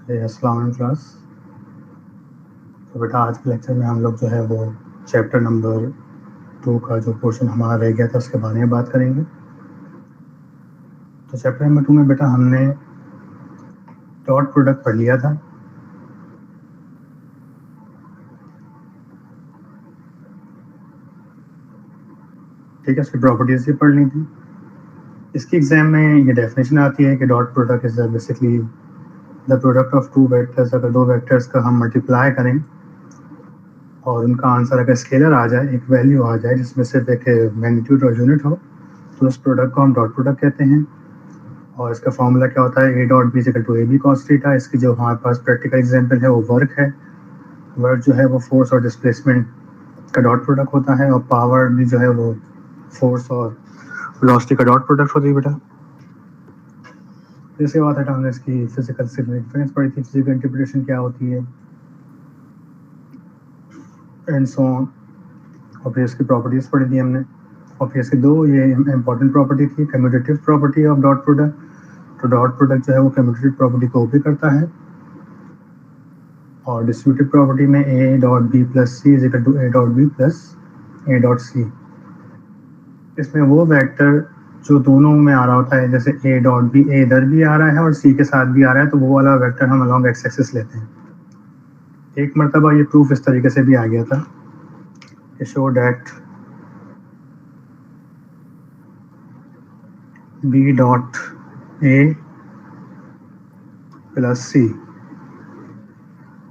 अस्सलाम वालेकुम क्लास। तो बेटा आज के लेक्चर में हम लोग जो है वो चैप्टर नंबर 2 का जो पोर्शन हमारा रह गया था उसके बारे में बात करेंगे। तो चैप्टर नंबर 2 में बेटा हमने डॉट प्रोडक्ट पढ़ लिया था। ठीक है, इसकी प्रॉपर्टीज भी पढ़ ली थी। इसकी एग्जाम में ये डेफिनेशन आती है कि dot product is basically the product of two vectors. अगर दो वेक्टर्स का हम मल्टीप्लाई करें और उनका आंसर अगर स्केलर आ जाए, एक वैल्यू आ जाए जिसमें सिर्फ एक मैग्नीट्यूड और यूनिट हो, तो उस प्रोडक्ट को हम डॉट प्रोडक्ट कहते हैं। और इसका फॉर्मूला क्या होता है, A dot B equal to A B cos theta. इसकी जो हमारे पास प्रैक्टिकल एग्जांपल है वो वर्क है। वर्क जो है वो फोर्स और डिस्प्लेसमेंट का डॉट प्रोडक्ट होता है, और पावर भी जो है वो फोर्स और वेलोसिटी का डॉट प्रोडक्ट होती है बेटा। जैसे बात है हमने इसकी फिजिकल सिग्निफिकेंस पढ़ी थी, फिजिकल इंटरप्रिटेशन क्या होती है एंड सो ऑन। और फिर इसकी प्रॉपर्टीज पढ़ी थी हमने। और फिर इसकी दो ये इंपॉर्टेंट प्रॉपर्टी थी, commutative property of dot product. तो डॉट प्रोडक्ट जो है वो कम्यूटेटिव प्रॉपर्टी को कॉपी करता है। और डिस्ट्रीब्यूटिव प्रॉपर्टी में A dot B plus C is equal to A dot B plus A dot C. इसमें वो वेक्टर जो दोनों में आ रहा होता है, जैसे ए डॉट बी, ए इधर भी आ रहा है और सी के साथ भी आ रहा है, तो वो वाला वेक्टर हम अलॉन्ग एक्स एक्सिस लेते हैं। एक मरतबा ये प्रूफ इस तरीके से भी आ गया था कि show that B dot A plus C.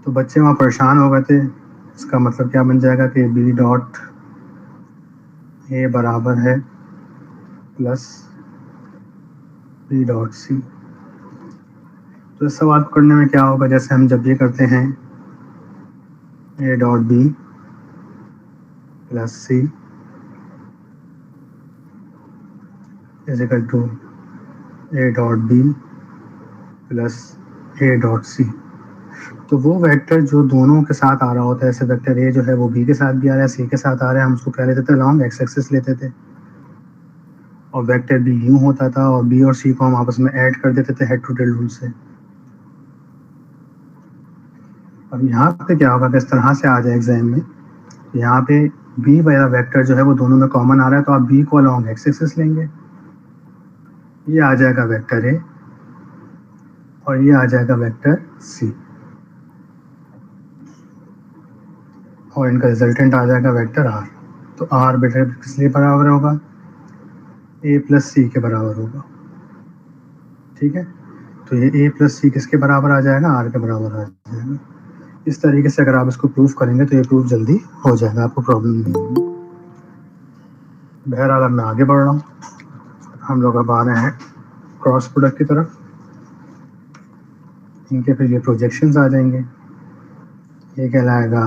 तो बच्चे वहाँ परेशान हो गए थे। इसका मतलब क्या बन जाएगा कि बी डॉट ए बराबर है प्लस बी डॉट सी। तो इस सवाल को करने में क्या होगा, जैसे हम जब ये करते हैं A dot B plus C is equal to A dot B plus A dot C. तो वो वेक्टर जो दोनों के साथ आ रहा होता है, जैसे वेक्टर ए जो है वो बी के साथ भी आ रहा है, सी के साथ आ रहा है, हम उसको क्या लेते थे, लॉन्ग एक्स एक्सिस लेते थे। और वेक्टर बी यूं होता था और बी और सी को हम आपस में ऐड कर देते थे हेड टू टेल रूल से। अब यहाँ पे क्या होगा कि इस तरह से आ जाए एग्जाम में, यहाँ पे बी वाला वेक्टर जो है वो दोनों में कॉमन आ रहा है, तो आप बी को लॉन्ग एक्स एक्सिस लेंगे, ये आ जाएगा वेक्टर ए और ये आ जाएगा वेक्टर सी, और इनका रिजल्टेंट आ जाएगा वेक्टर आर। तो आर बेटा किस लिए बराबर होगा, ए प्लस सी के बराबर होगा। ठीक है, तो ये ए प्लस सी किसके बराबर आ जाएगा, आर के बराबर आ जाएगा। इस तरीके से अगर आप इसको प्रूफ करेंगे तो ये प्रूफ जल्दी हो जाएगा, आपको प्रॉब्लम नहीं होगी। बहरहाल अब मैं आगे बढ़ रहा हूँ। हम लोग अब आ रहे हैं क्रॉस प्रोडक्ट की तरफ। इनके फिर ये प्रोजेक्शंस आ जाएंगे। ये कहलाएगा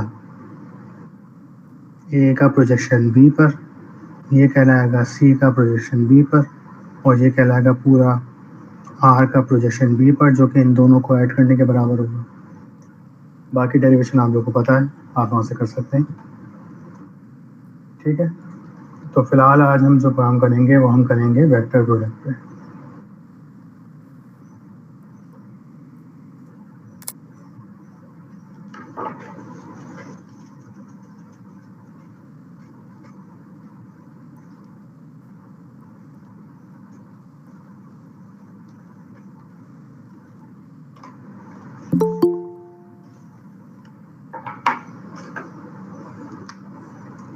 ए का प्रोजेक्शन बी पर, ये कहलाएगा सी का प्रोजेक्शन बी पर, और ये कहलाएगा पूरा आर का प्रोजेक्शन बी पर, जो कि इन दोनों को ऐड करने के बराबर होगा। बाकी डेरिवेशन आप लोग को पता है, आप वहाँ से कर सकते हैं। ठीक है, तो फिलहाल आज हम जो काम करेंगे वो हम करेंगे वेक्टर प्रोडक्ट पे।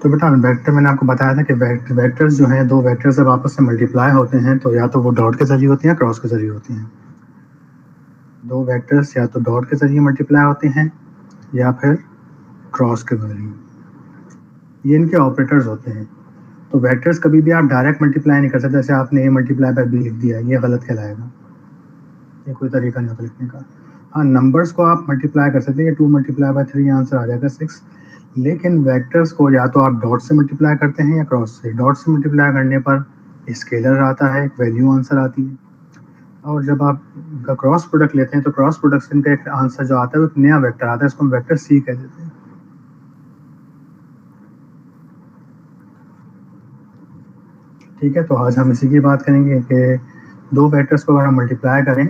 तो बेटा वेक्टर मैंने आपको बताया था कि वेक्टर्स जो हैं, दो वेक्टर्स जब आपस में मल्टीप्लाई होते हैं तो या तो वो डॉट के जरिए होती हैं, क्रॉस के जरिए होती हैं। दो वेक्टर्स या तो डॉट के जरिए मल्टीप्लाई होते हैं या फिर क्रॉस के जरिए। ये इनके ऑपरेटर्स होते हैं। तो वेक्टर्स कभी भी आप डायरेक्ट मल्टीप्लाई नहीं कर सकते। जैसे आपने ए मल्टीप्लाई बाय बी लिख दिया, ये गलत कहलाएगा, ये कोई तरीका नहीं होता लिखने का। हाँ, नंबर्स को आप मल्टीप्लाई कर सकते हैं, 2 मल्टीप्लाई बाय 3 आंसर आ जाएगा 6। लेकिन वेक्टर्स को या तो आप डॉट से मल्टीप्लाई करते हैं या क्रॉस से। डॉट से मल्टीप्लाई करने पर स्केलर आता है, एक वैल्यू आंसर आती है, और जब आप इनका क्रॉस प्रोडक्ट लेते हैं तो क्रॉस प्रोडक्ट से इनका एक आंसर जो आता है वो एक नया वेक्टर आता है, इसको हम वेक्टर सी कह देते हैं। ठीक है, तो आज हम इसी की बात करेंगे कि दो वेक्टर्स को अगर हम मल्टीप्लाई करें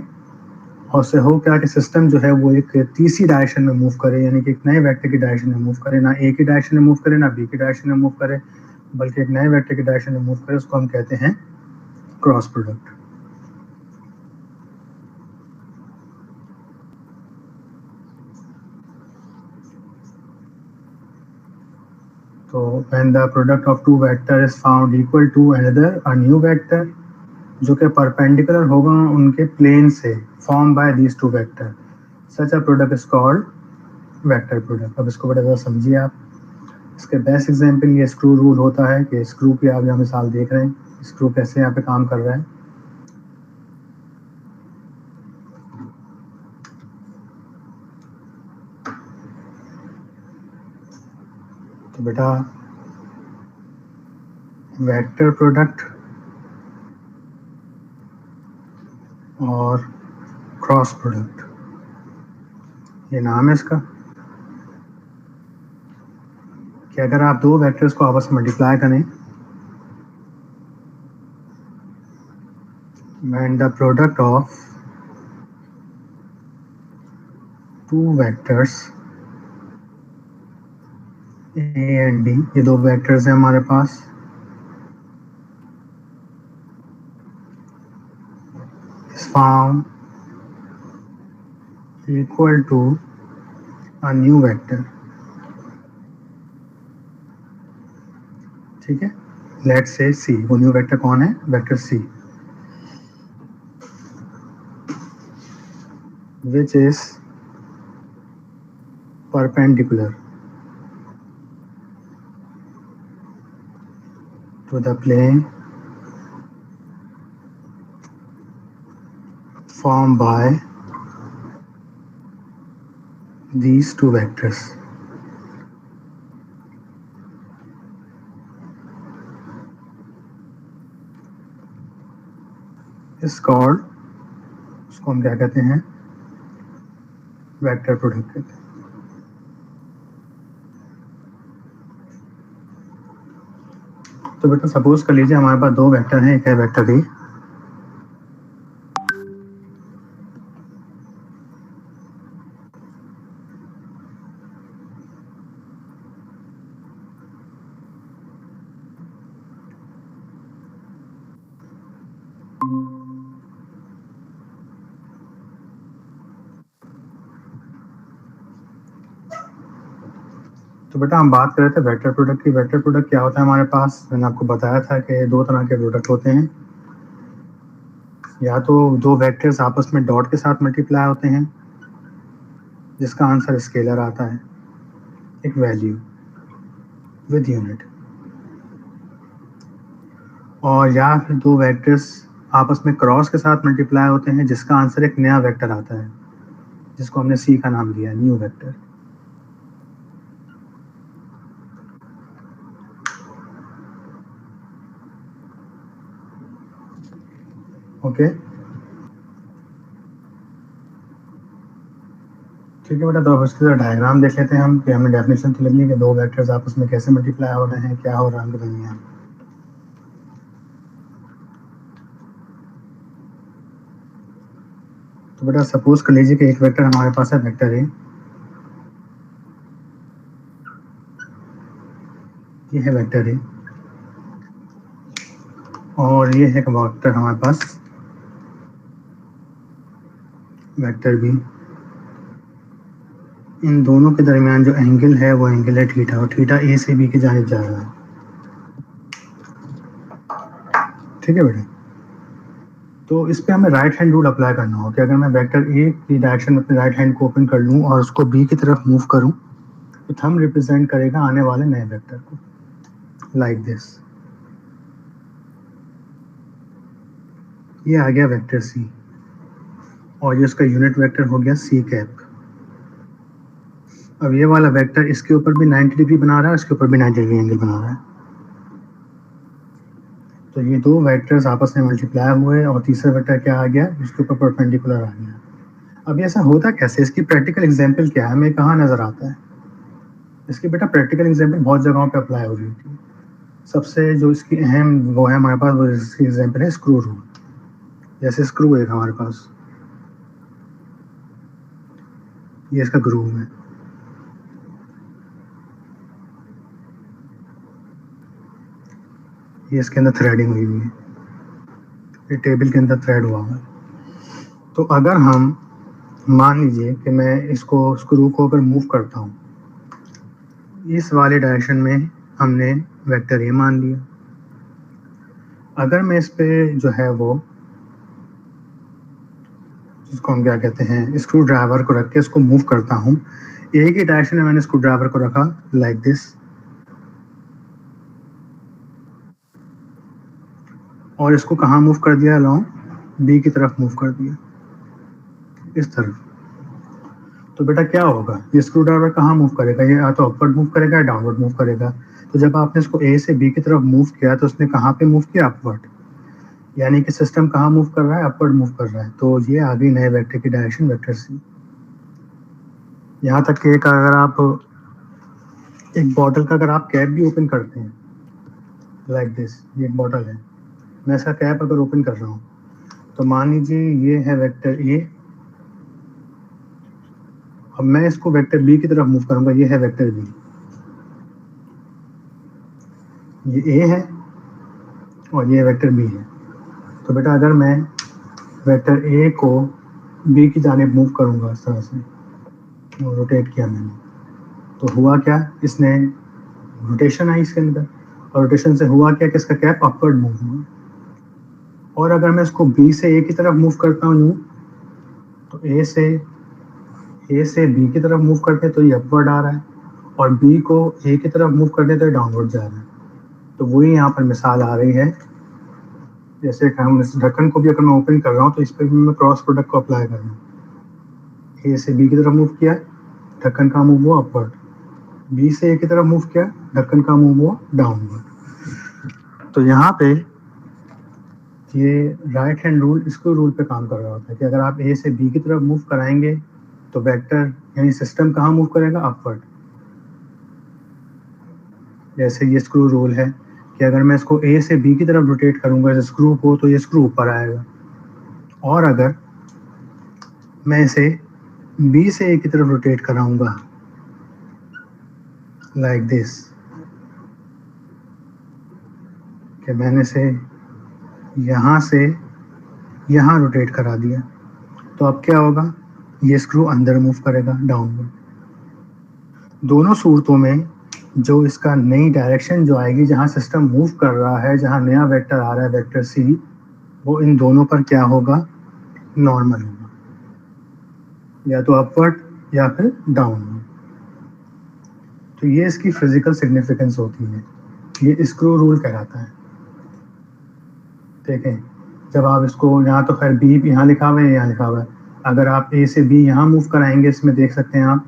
और उससे हो क्या कि सिस्टम जो है वो एक तीसरी डायरेक्शन में मूव करे, यानी कि एक नए वेक्टर की डायरेक्शन में मूव करे, ना ए की डायरेक्शन में मूव करे ना बी की डायरेक्शन में मूव करे, बल्कि एक नए वेक्टर की डायरेक्शन में मूव करे। उसको हम कहते हैं क्रॉस प्रोडक्ट। तो when the product of two vector is found equal to another a new vector जो कि परपेंडिकुलर होगा उनके प्लेन से, form by these two vector, such a product is called vector product. अब इसको बड़ा ज़्यादा समझिए आप। इसके बेस्ट एग्जांपल ये स्क्रू रूल होता है कि स्क्रू की आप यहाँ मिसाल देख रहे हैं, स्क्रू कैसे यहाँ पे काम कर रहा है। तो बेटा वेक्टर प्रोडक्ट और क्रॉस प्रोडक्ट, ये नाम है इसका, कि अगर आप दो वेक्टर्स को आपस में मल्टीप्लाई करें, when the product of two vectors a and b, ये दो वेक्टर्स हैं हमारे पास, is found equal to a new vector। ठीक है, लेट्स से c, वो न्यू वेक्टर कौन है? Vector c, which is perpendicular to the plane formed by these two vectors। is called, उसको हम क्या कहते हैं? वेक्टर प्रोडक्ट कहते हैं। तो बेटा सपोज कर लीजिए हमारे पास दो वेक्टर हैं, एक है वेक्टर ए तो बेटा हम बात कर रहे थे वेक्टर प्रोडक्ट की। वेक्टर प्रोडक्ट क्या होता है हमारे पास? मैंने आपको बताया था कि दो तरह के प्रोडक्ट होते हैं, या तो दो वेक्टर्स आपस में डॉट के साथ मल्टीप्लाई होते हैं जिसका आंसर स्केलर आता है, एक वैल्यू विद यूनिट, और या फिर दो वेक्टर्स आपस में क्रॉस के साथ मल्टीप्लाई होते हैं जिसका आंसर एक नया वेक्टर आता है, जिसको हमने सी का नाम दिया, न्यू वेक्टर। ओके ठीक है बेटा, तो अब इसका डायग्राम देख लेते हैं हम कि हमें डेफिनेशन तो लगी कि दो वेक्टर्स आपस में कैसे मल्टीप्लाई हो रहे हैं, क्या हो रहा है दुनिया। तो बेटा सपोज कर लीजिए कि एक वेक्टर हमारे पास है वेक्टर ए, ये है वेक्टर ए, और ये है वेक्टर हमारे पास वेक्टर बी। इन दोनों के दरमियान जो एंगल है वो एंगल है थीटा, और थीटा ए से बी की जानिब जा रहा है। ठीक है बेटा, तो इस पे हमें राइट हैंड रूल अप्लाई करना हो कि अगर मैं वेक्टर ए की डायरेक्शन में अपने राइट हैंड को ओपन कर लूँ और उसको बी की तरफ मूव करूँ, तो थंब रिप्रेजेंट करेगा आने वाले नए वेक्टर को, लाइक दिस। ये आ गया वेक्टर सी, और ये उसका यूनिट वेक्टर हो गया सी कैप। अब ये वाला वेक्टर इसके ऊपर भी 90 डिग्री बना रहा है, इसके ऊपर भी 90 डिग्री एंगल बना रहा है। तो ये दो वेक्टर्स आपस में मल्टीप्लाई हुए और तीसरा वेक्टर क्या आ गया? इसके ऊपर परपेंडिकुलर आ गया। अब ऐसा होता कैसे? इसकी प्रैक्टिकल एग्जांपल क्या है, हमें कहाँ नज़र आता है? इसकी बेटा प्रैक्टिकल एग्जांपल बहुत जगहों पे अप्लाई हो रही होती है। सबसे जो इसकी अहम वो है हमारे पास, वो इसकी एग्जांपल है स्क्रू रूल। जैसे स्क्रू है हमारे पास, ये इसका ग्रूव है। ये इसके अंदर थ्रेडिंग हुई हुई है, ये टेबल के अंदर थ्रेड हुआ हुआ है। तो अगर हम मान लीजिए कि मैं इसको स्क्रू को अगर मूव करता हूँ इस वाले डायरेक्शन में, हमने वेक्टर ए मान लिया। अगर मैं इस पे जो है वो, जिसको हम क्या कहते हैं, स्क्रू ड्राइवर को रख के इसको मूव करता हूँ, एक ही डायरेक्शन में मैंने स्क्रू ड्राइवर को रखा लाइक दिस, और इसको कहाँ मूव कर दिया, अलोंग बी की तरफ मूव कर दिया, इस तरफ। तो बेटा क्या होगा, ये स्क्रू ड्राइवर कहाँ मूव करेगा, ये या तो अपवर्ड मूव करेगा या डाउनवर्ड मूव करेगा। तो जब आपने इसको ए से बी की तरफ मूव किया तो उसने कहाँ पे मूव किया, अपवर्ड, यानी कि सिस्टम कहाँ मूव कर रहा है, अपवर्ड मूव कर रहा है। तो ये आ गई नए वेक्टर की डायरेक्शन, वेक्टर सी। यहाँ तक कि एक अगर आप एक बॉटल का अगर आप कैप भी ओपन करते हैं लाइक दिस, ये एक बॉटल है, मैं इसका कैप अगर ओपन कर रहा हूँ तो मान लीजिए ये है वेक्टर ए, अब मैं इसको वेक्टर बी की तरफ मूव करूंगा, ये है वेक्टर बी, ये ए है और ये वेक्टर बी है। तो बेटा अगर मैं वेक्टर ए को बी की जानिब मूव करूंगा इस तरह से, रोटेट किया मैंने, तो हुआ क्या, इसने रोटेशन आई इसके अंदर, और रोटेशन से हुआ क्या कि इसका कैप अपवर्ड मूव हुआ। और अगर मैं इसको बी से ए की तरफ मूव करता हूँ तो ए से बी की तरफ मूव करते हैं तो ये अपवर्ड आ रहा है, और बी को ए की तरफ मूव करते हैं तो ये डाउनवर्ड जा रहा है। तो वही यहाँ पर मिसाल आ रही है, जैसे कि हम इस ढक्कन को भी अगर मैं ओपन कर रहा हूँ तो इस पर भी मैं क्रॉस प्रोडक्ट को अप्लाई कर रहा हूँ। ए से बी की तरफ मूव किया, ढक्कन का मूव हुआ अपवर्ड, बी से ए की तरफ मूव किया, ढक्कन का मूव हुआ डाउनवर्ड। तो यहाँ पे ये right hand rule screw rule पे काम कर रहा होता है कि अगर आप ए से बी की तरफ मूव कराएंगे तो वेक्टर यानी सिस्टम कहाँ मूव करेगा, अपवर्ड। जैसे ये स्क्रू रूल है कि अगर मैं इसको ए से बी की तरफ रोटेट करूंगा इस स्क्रू को तो ये स्क्रू ऊपर आएगा, और अगर मैं इसे बी से ए की तरफ रोटेट कराऊंगा लाइक दिस, कि मैंने इसे यहाँ से यहाँ रोटेट करा दिया, तो अब क्या होगा, ये स्क्रू अंदर मूव करेगा डाउनवर्ड। दोनों सूरतों में जो इसका नई डायरेक्शन जो आएगी, जहाँ सिस्टम मूव कर रहा है, जहाँ नया वेक्टर आ रहा है वेक्टर सी, वो इन दोनों पर क्या होगा, नॉर्मल होगा, या तो अपवर्ड या फिर डाउनवर्ड। तो ये इसकी फिजिकल सिग्निफिकेंस होती है, ये स्क्रू रूल कहलाता है। देखें, जब आप इसको, यहाँ तो खैर बी यहाँ लिखा हुआ है, यहाँ लिखा हुआ है, अगर आप ए से बी यहाँ मूव कराएंगे, इसमें देख सकते हैं आप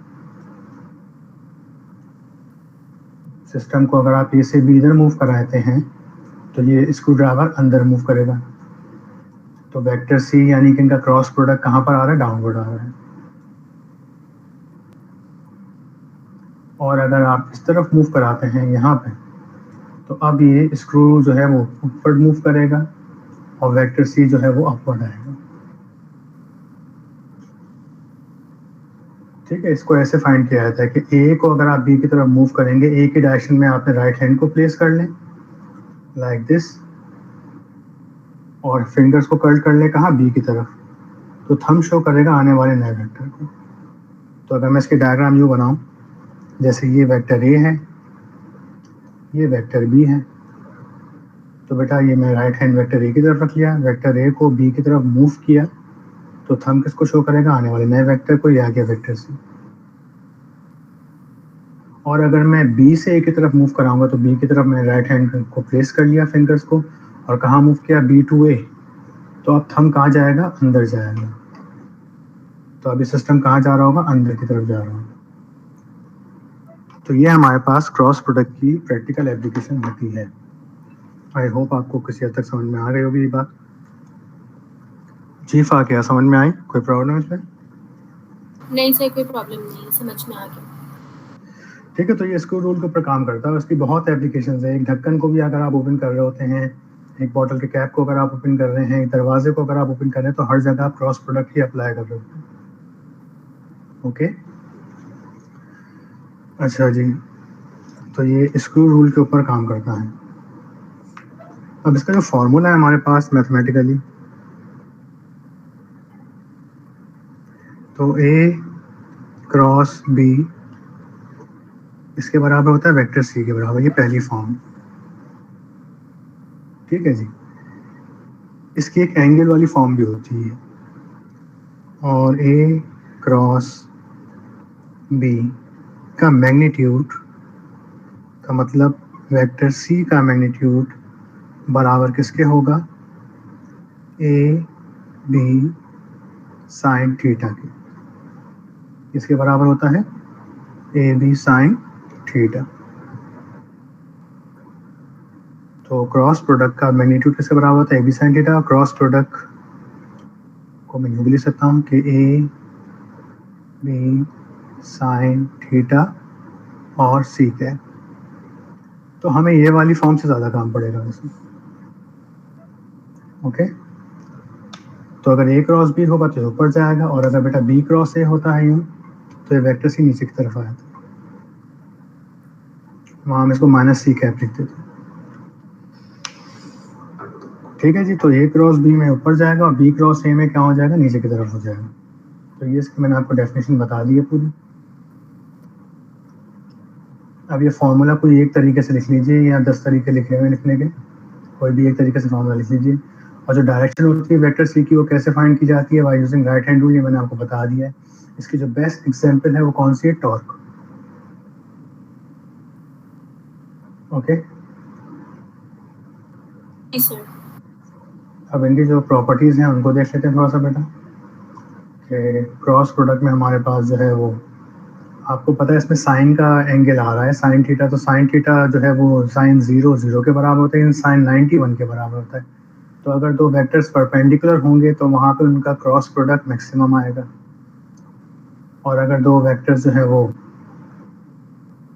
सिस्टम को, अगर आप ए से बी इधर मूव कराते हैं तो ये स्क्रू ड्राइवर अंदर मूव करेगा। तो वेक्टर सी यानी कि इनका क्रॉस प्रोडक्ट कहाँ पर आ रहा है, डाउनवर्ड आ रहा है। और अगर आप इस तरफ मूव कराते हैं यहाँ पे, तो अब ये स्क्रू जो है वो ऊपर मूव करेगा और वेक्टर सी जो है वो अपवर्ड आएगा। ठीक है, इसको ऐसे फाइंड किया जाता है कि ए को अगर आप बी की तरफ मूव करेंगे, ए की डायरेक्शन में आपने राइट हैंड को प्लेस कर लें लाइक दिस, और फिंगर्स को कर्ल कर ले कहाँ, बी की तरफ, तो थंब शो करेगा आने वाले नए वेक्टर को। तो अगर मैं इसकी डायग्राम यूँ बनाऊँ, जैसे ये वेक्टर ए है, ये वेक्टर बी है, तो बेटा ये मैं राइट हैंड वेक्टर ए की तरफ रख लिया, वेक्टर ए को बी की तरफ मूव किया, तो थंब किसको शो करेगा, आने वाले नए वेक्टर को, ये आ गया वेक्टर सी। और अगर मैं बी से ए की तरफ मूव कराऊंगा तो बी की तरफ मैंने राइट हैंड को प्लेस कर लिया फिंगर्स को, और कहाँ मूव किया, बी टू ए, तो अब थंब कहाँ जाएगा, अंदर जाएगा। तो अभी सिस्टम कहाँ जा रहा होगा, अंदर की तरफ जा रहा होगा। तो ये हमारे पास क्रॉस प्रोडक्ट की प्रैक्टिकल एप्लीकेशन होती है। आई होप आपको किसी हद तक समझ में आ गई होगी ये बात। चीफ आ गया, समझ में आई, कोई प्रॉब्लम इसमें? नहीं सर, कोई प्रॉब्लम नहीं, समझ में आ गया। ठीक है, तो ये स्क्रू रूल के ऊपर काम करता है, उसकी बहुत एप्लीकेशंस है। एक ढक्कन को भी अगर आप ओपन कर रहे होते हैं, एक बॉटल के कैप को अगर आप ओपन कर रहे हैं, एक दरवाजे को अगर आप ओपन कर रहे हैं, तो हर जगह आप क्रॉस प्रोडक्ट ही अप्लाई कर रहे होते हैं। ओके। अच्छा जी, तो ये स्क्रू रूल के ऊपर काम करता है। अब इसका जो फॉर्मूला है हमारे पास मैथमेटिकली, तो ए क्रॉस बी इसके बराबर होता है वेक्टर सी के बराबर, ये पहली फॉर्म। ठीक है जी, इसकी एक एंगल वाली फॉर्म भी होती है, और ए क्रॉस बी का मैग्नीट्यूड का मतलब वेक्टर सी का मैग्नीट्यूड बराबर किसके होगा, ए बी साइन थीटा के। इसके बराबर होता है ए बी साइन थीटा। तो क्रॉस प्रोडक्ट का मैग्नीट्यूड किसके बराबर होता है, A B sine theta. Cross product को मैं यूँ भी लिख सकता हूँ कि ए बी साइन थीटा और सी के। तो हमें ये वाली फॉर्म से ज़्यादा काम पड़ेगा वैसे। ओके, तो अगर ए क्रॉस बी होगा तो ऊपर जाएगा, और अगर बेटा बी क्रॉस ए होता है यूँ, तो ये वेक्टर सी नीचे की तरफ आया था, वहाँ हम इसको माइनस सी कैप लिखते थे। ठीक है जी, तो ए क्रॉस बी में ऊपर जाएगा और बी क्रॉस ए में क्या हो जाएगा, नीचे की तरफ हो जाएगा। तो ये इसकी मैंने आपको डेफिनेशन बता दी है पूरी। अब ये फॉर्मूला कोई एक तरीके से लिख लीजिए या 10 तरीके लिखे हुए लिखने के, कोई भी एक तरीके से फॉर्मूला लिख लीजिए। और जो डायरेक्शन होती है वेक्टर सी की, वो कैसे फाइंड की जाती है, by using right hand rule, ये मैंने आपको बता दिया है। इसकी जो बेस्ट एग्जांपल है वो कौन सी है, टॉर्क। ओके, जी सर। अब इनकी जो प्रॉपर्टीज हैं उनको देख लेते हैं थोड़ा सा बेटा। कि क्रॉस प्रोडक्ट में हमारे पास जो है वो, आपको पता है इसमें साइन का एंगल आ रहा है, साइन थीटा। तो साइन थीटा जो है वो साइन 0 के बराबर होता है, साइन 91 के बराबर होता है। तो अगर दो वेक्टर्स परपेंडिकुलर होंगे तो वहाँ पे उनका क्रॉस प्रोडक्ट मैक्सिमम आएगा, और अगर दो वेक्टर्स जो है वो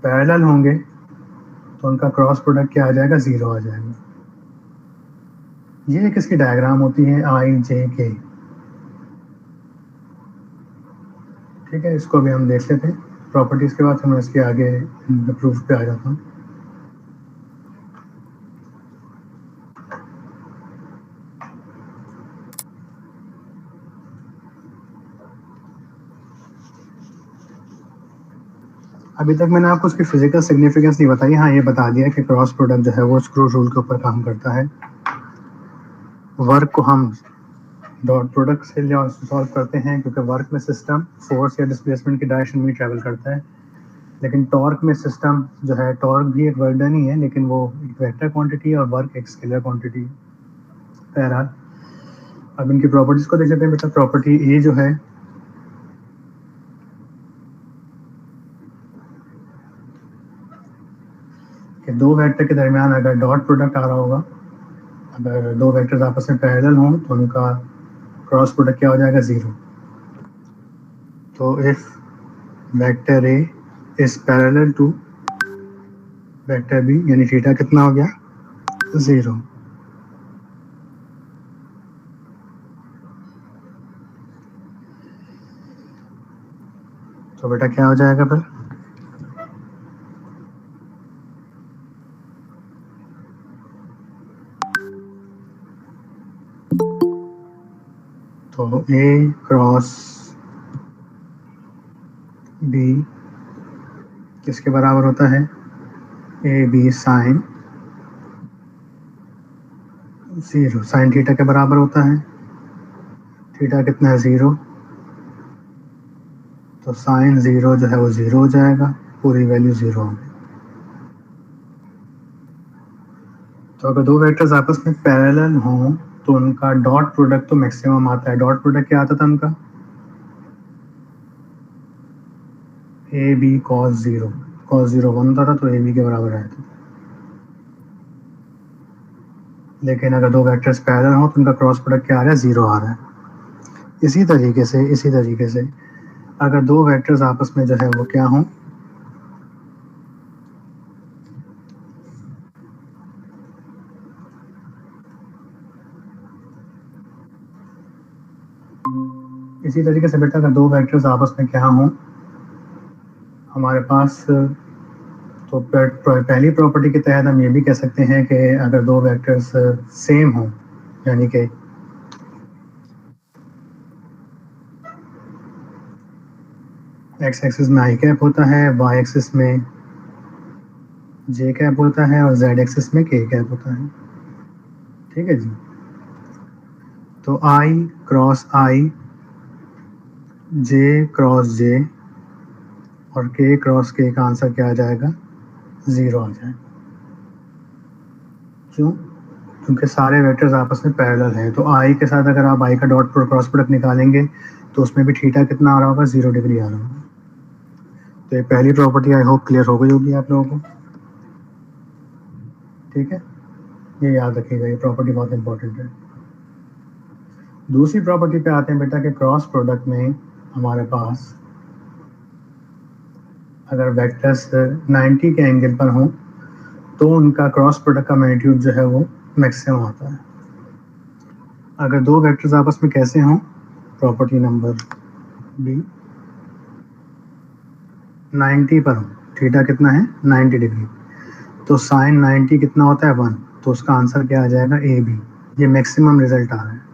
पैरेलल होंगे तो उनका क्रॉस प्रोडक्ट क्या आ जाएगा, 0 आ जाएगा। ये किसकी डायग्राम होती है, आई जे के। ठीक है, इसको भी हम देख लेते हैं प्रॉपर्टीज के बाद, हम इसके आगे प्रूफ पे आ जाता हूँ। अभी तक मैंने आपको उसकी फिजिकल सिग्निफिकेंस नहीं बताई। हाँ, ये बता दिया कि क्रॉस प्रोडक्ट जो है वो स्क्रू रूल के ऊपर काम करता है। वर्क को हम डॉट प्रोडक्ट से सॉल्व करते हैं, क्योंकि वर्क में सिस्टम फोर्स या डिस्प्लेसमेंट की डायरेक्शन में ट्रेवल करता है। लेकिन टॉर्क में सिस्टम जो है, टॉर्क भी एक वर्क डन ही है, लेकिन वो एक वेक्टर क्वांटिटी है और वर्क एक स्केलर क्वांटिटी है। बहरहाल, अब इनकी प्रॉपर्टीज को देख लेते हैं बेटा। प्रॉपर्टी ए जो है, कि दो वेक्टर के दरमियान अगर डॉट प्रोडक्ट आ रहा होगा, अगर दो वेक्टर्स आपस में पैरेलल हों तो उनका क्रॉस प्रोडक्ट क्या हो जाएगा, 0। तो if vector A is parallel to vector B, यानी थीटा कितना हो गया, 0। तो बेटा क्या हो जाएगा फिर, तो ए क्रॉस बी किसके बराबर होता है, A B sine 0, sine theta के बराबर होता है। थीटा कितना है, 0। तो साइन 0 जो है वो 0 हो जाएगा, पूरी वैल्यू 0 होगी। तो अगर दो वेक्टर्स आपस में पैरेलल हों तो उनका डॉट प्रोडक्ट तो मैक्सिमम आता है। डॉट प्रोडक्ट क्या आता था उनका, ए बी कॉस 0। कॉस 0 1 होता था, तो ए बी के बराबर आया था। लेकिन अगर दो वेक्टर्स पैरेलल हों तो उनका क्रॉस प्रोडक्ट क्या आ रहा है, 0 आ रहा है। इसी तरीके से अगर दो वेक्टर्स आपस में जो है वो क्या हों, इसी तरीके से बेटा अगर दो वेक्टर्स आपस में क्या हों, हमारे पास तो पहली प्रॉपर्टी के तहत हम ये भी कह सकते हैं कि अगर दो वेक्टर्स सेम हों, यानी कि एक्स एक्सिस में आई कैप होता है, वाई एक्सिस में जे कैप होता है और जेड एक्सिस में के कैप होता है। ठीक है जी। तो आई क्रॉस आई, जे क्रॉस जे और के क्रॉस के का आंसर क्या आ जाएगा? 0 आ जाएगा। क्यों? क्योंकि सारे वेक्टर्स आपस में पैरेलल हैं। तो आई के साथ अगर आप आई का डॉट क्रॉस प्रोडक्ट निकालेंगे तो उसमें भी थीटा कितना आ रहा होगा? 0 डिग्री आ रहा होगा। तो ये पहली प्रॉपर्टी आई होप क्लियर हो गई होगी आप लोगों को। ठीक है, ये याद रखिएगा, ये प्रॉपर्टी बहुत इंपॉर्टेंट है। दूसरी प्रॉपर्टी पे आते हैं बेटा कि क्रॉस प्रोडक्ट में हमारे पास अगर वेक्टर्स 90 के एंगल पर हों तो उनका क्रॉस प्रोडक्ट का मैग्नीट्यूड जो है वो मैक्सिमम आता है। अगर दो वेक्टर्स आपस में कैसे हों, प्रॉपर्टी नंबर बी, 90 पर हो, थीटा कितना है? 90 डिग्री। तो साइन 90 कितना होता है? 1। तो उसका आंसर क्या आ जाएगा? A B. ये मैक्सिमम रिजल्ट आ रहा है।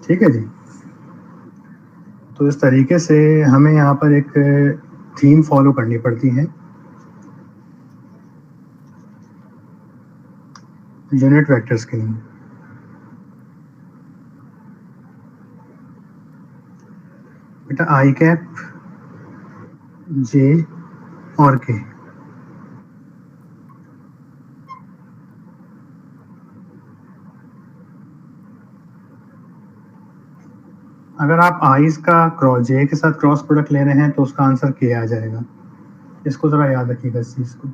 ठीक है जी। तो इस तरीके से हमें यहाँ पर एक थीम फॉलो करनी पड़ती है यूनिट वेक्टर्स के लिए। बेटा आई कैप, जे और के, अगर आप आईज का क्रॉस जे के साथ क्रॉस प्रोडक्ट ले रहे हैं तो उसका आंसर के आ जाएगा। इसको ज़रा याद रखिएगा इस चीज़ को।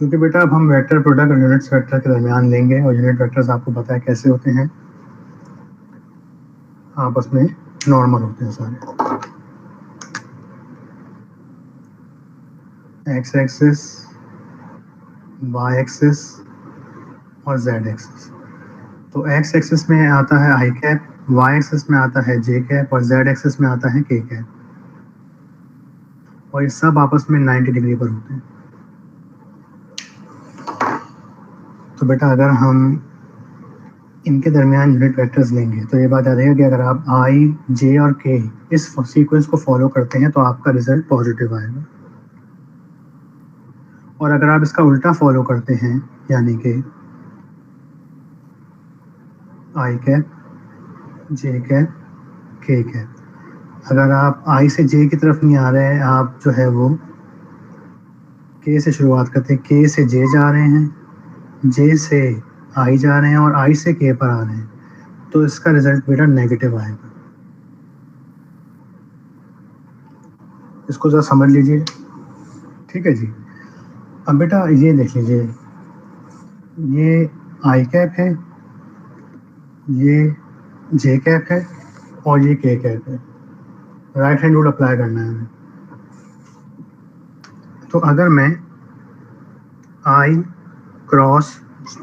क्योंकि बेटा अब हम वेक्टर प्रोडक्ट और यूनिट्स वेक्टर के दरमियान लेंगे और यूनिट वेक्टर्स आपको पता है कैसे होते हैं, आपस में नॉर्मल होते हैं सारे। एक्स एक्सिस, वाई एक्सिस और जेड एक्सिस। तो एक्स एक्सिस में आता है आई कैप, वाई एक्सिस में आता है जे कैप और जेड एक्सिस में आता है के कैप, और ये सब आपस में 90 डिग्री पर होते हैं। तो बेटा अगर हम इनके दरमियान यूनिट वेक्टर्स लेंगे तो ये बात याद रखेगा कि अगर आप आई, जे और के इस सीक्वेंस को फॉलो करते हैं तो आपका रिजल्ट पॉजिटिव आएगा। और अगर आप इसका उल्टा फॉलो करते हैं, यानी कि आई कैप, जे कैप, के कैप, अगर आप आई से जे की तरफ नहीं आ रहे हैं, आप जो है वो के से शुरुआत करते हैं, के से जे जा रहे हैं, जे से आई जा रहे हैं और आई से के पर आ रहे हैं, तो इसका रिजल्ट बेटा नेगेटिव आएगा। इसको जरा समझ लीजिए। ठीक है जी। अब बेटा ये देख लीजिए, ये आई कैप है, ये जे कैप है और ये के कैप है। राइट हैंड रूल अप्लाई करना है हमें। तो अगर मैं आई क्रॉस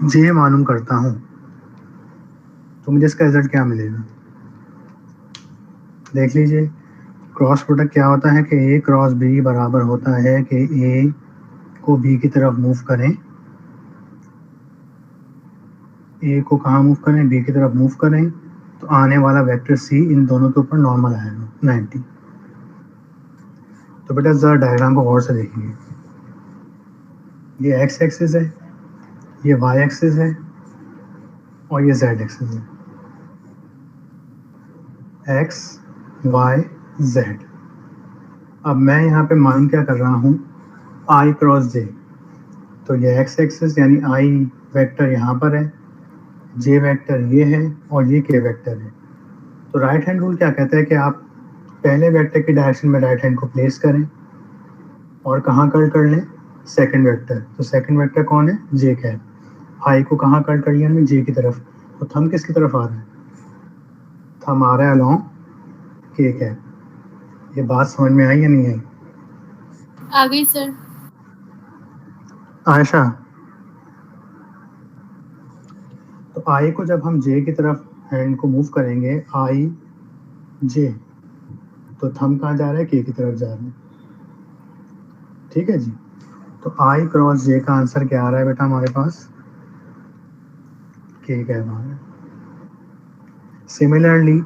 जे मालूम करता हूँ तो मुझे इसका रिजल्ट क्या मिलेगा? देख लीजिए, क्रॉस प्रोडक्ट क्या होता है कि ए क्रॉस बी बराबर होता है कि ए को बी की तरफ मूव करें, ए को कहाँ मूव करें? बी की तरफ मूव करें, तो आने वाला वेक्टर सी इन दोनों के ऊपर नॉर्मल आएगा 90। तो बेटा जरा डायग्राम को गौर से देखिए, ये एक्स एक्सिस है, ये वाई एक्सिस है और ये जेड एक्सिस है, एक्स वाई जेड। अब मैं यहाँ पे मान क्या कर रहा हूँ? आई क्रॉस जे। तो ये एक्स एक्सिस यानी आई वेक्टर यहाँ पर है, जे वेक्टर ये है और ये के वेक्टर है। तो राइट हैंड रूल क्या कहता है कि आप पहले वेक्टर की डायरेक्शन में राइट हैंड को प्लेस करें और कहाँ कट कर लें? Second vector. तो सेकंड वेक्टर कौन है? जे कैप। आई को कहाँ कट कर लिया हमने? जे की तरफ। तो थंब किसकी तरफ आ रहा है? थंब आ रहा है अलोंग के कैप। ये बात समझ में आई या नहीं आई? आ गई सर। आयशा, तो आई को जब हम जे की तरफ हैंड को मूव करेंगे, आई जे, तो थंब कहाँ जा रहा है? के की तरफ जा रहा है। ठीक है जी। तो आई क्रॉस जे का आंसर क्या आ रहा है बेटा हमारे पास? के कैप आ रहा है। सिमिलरली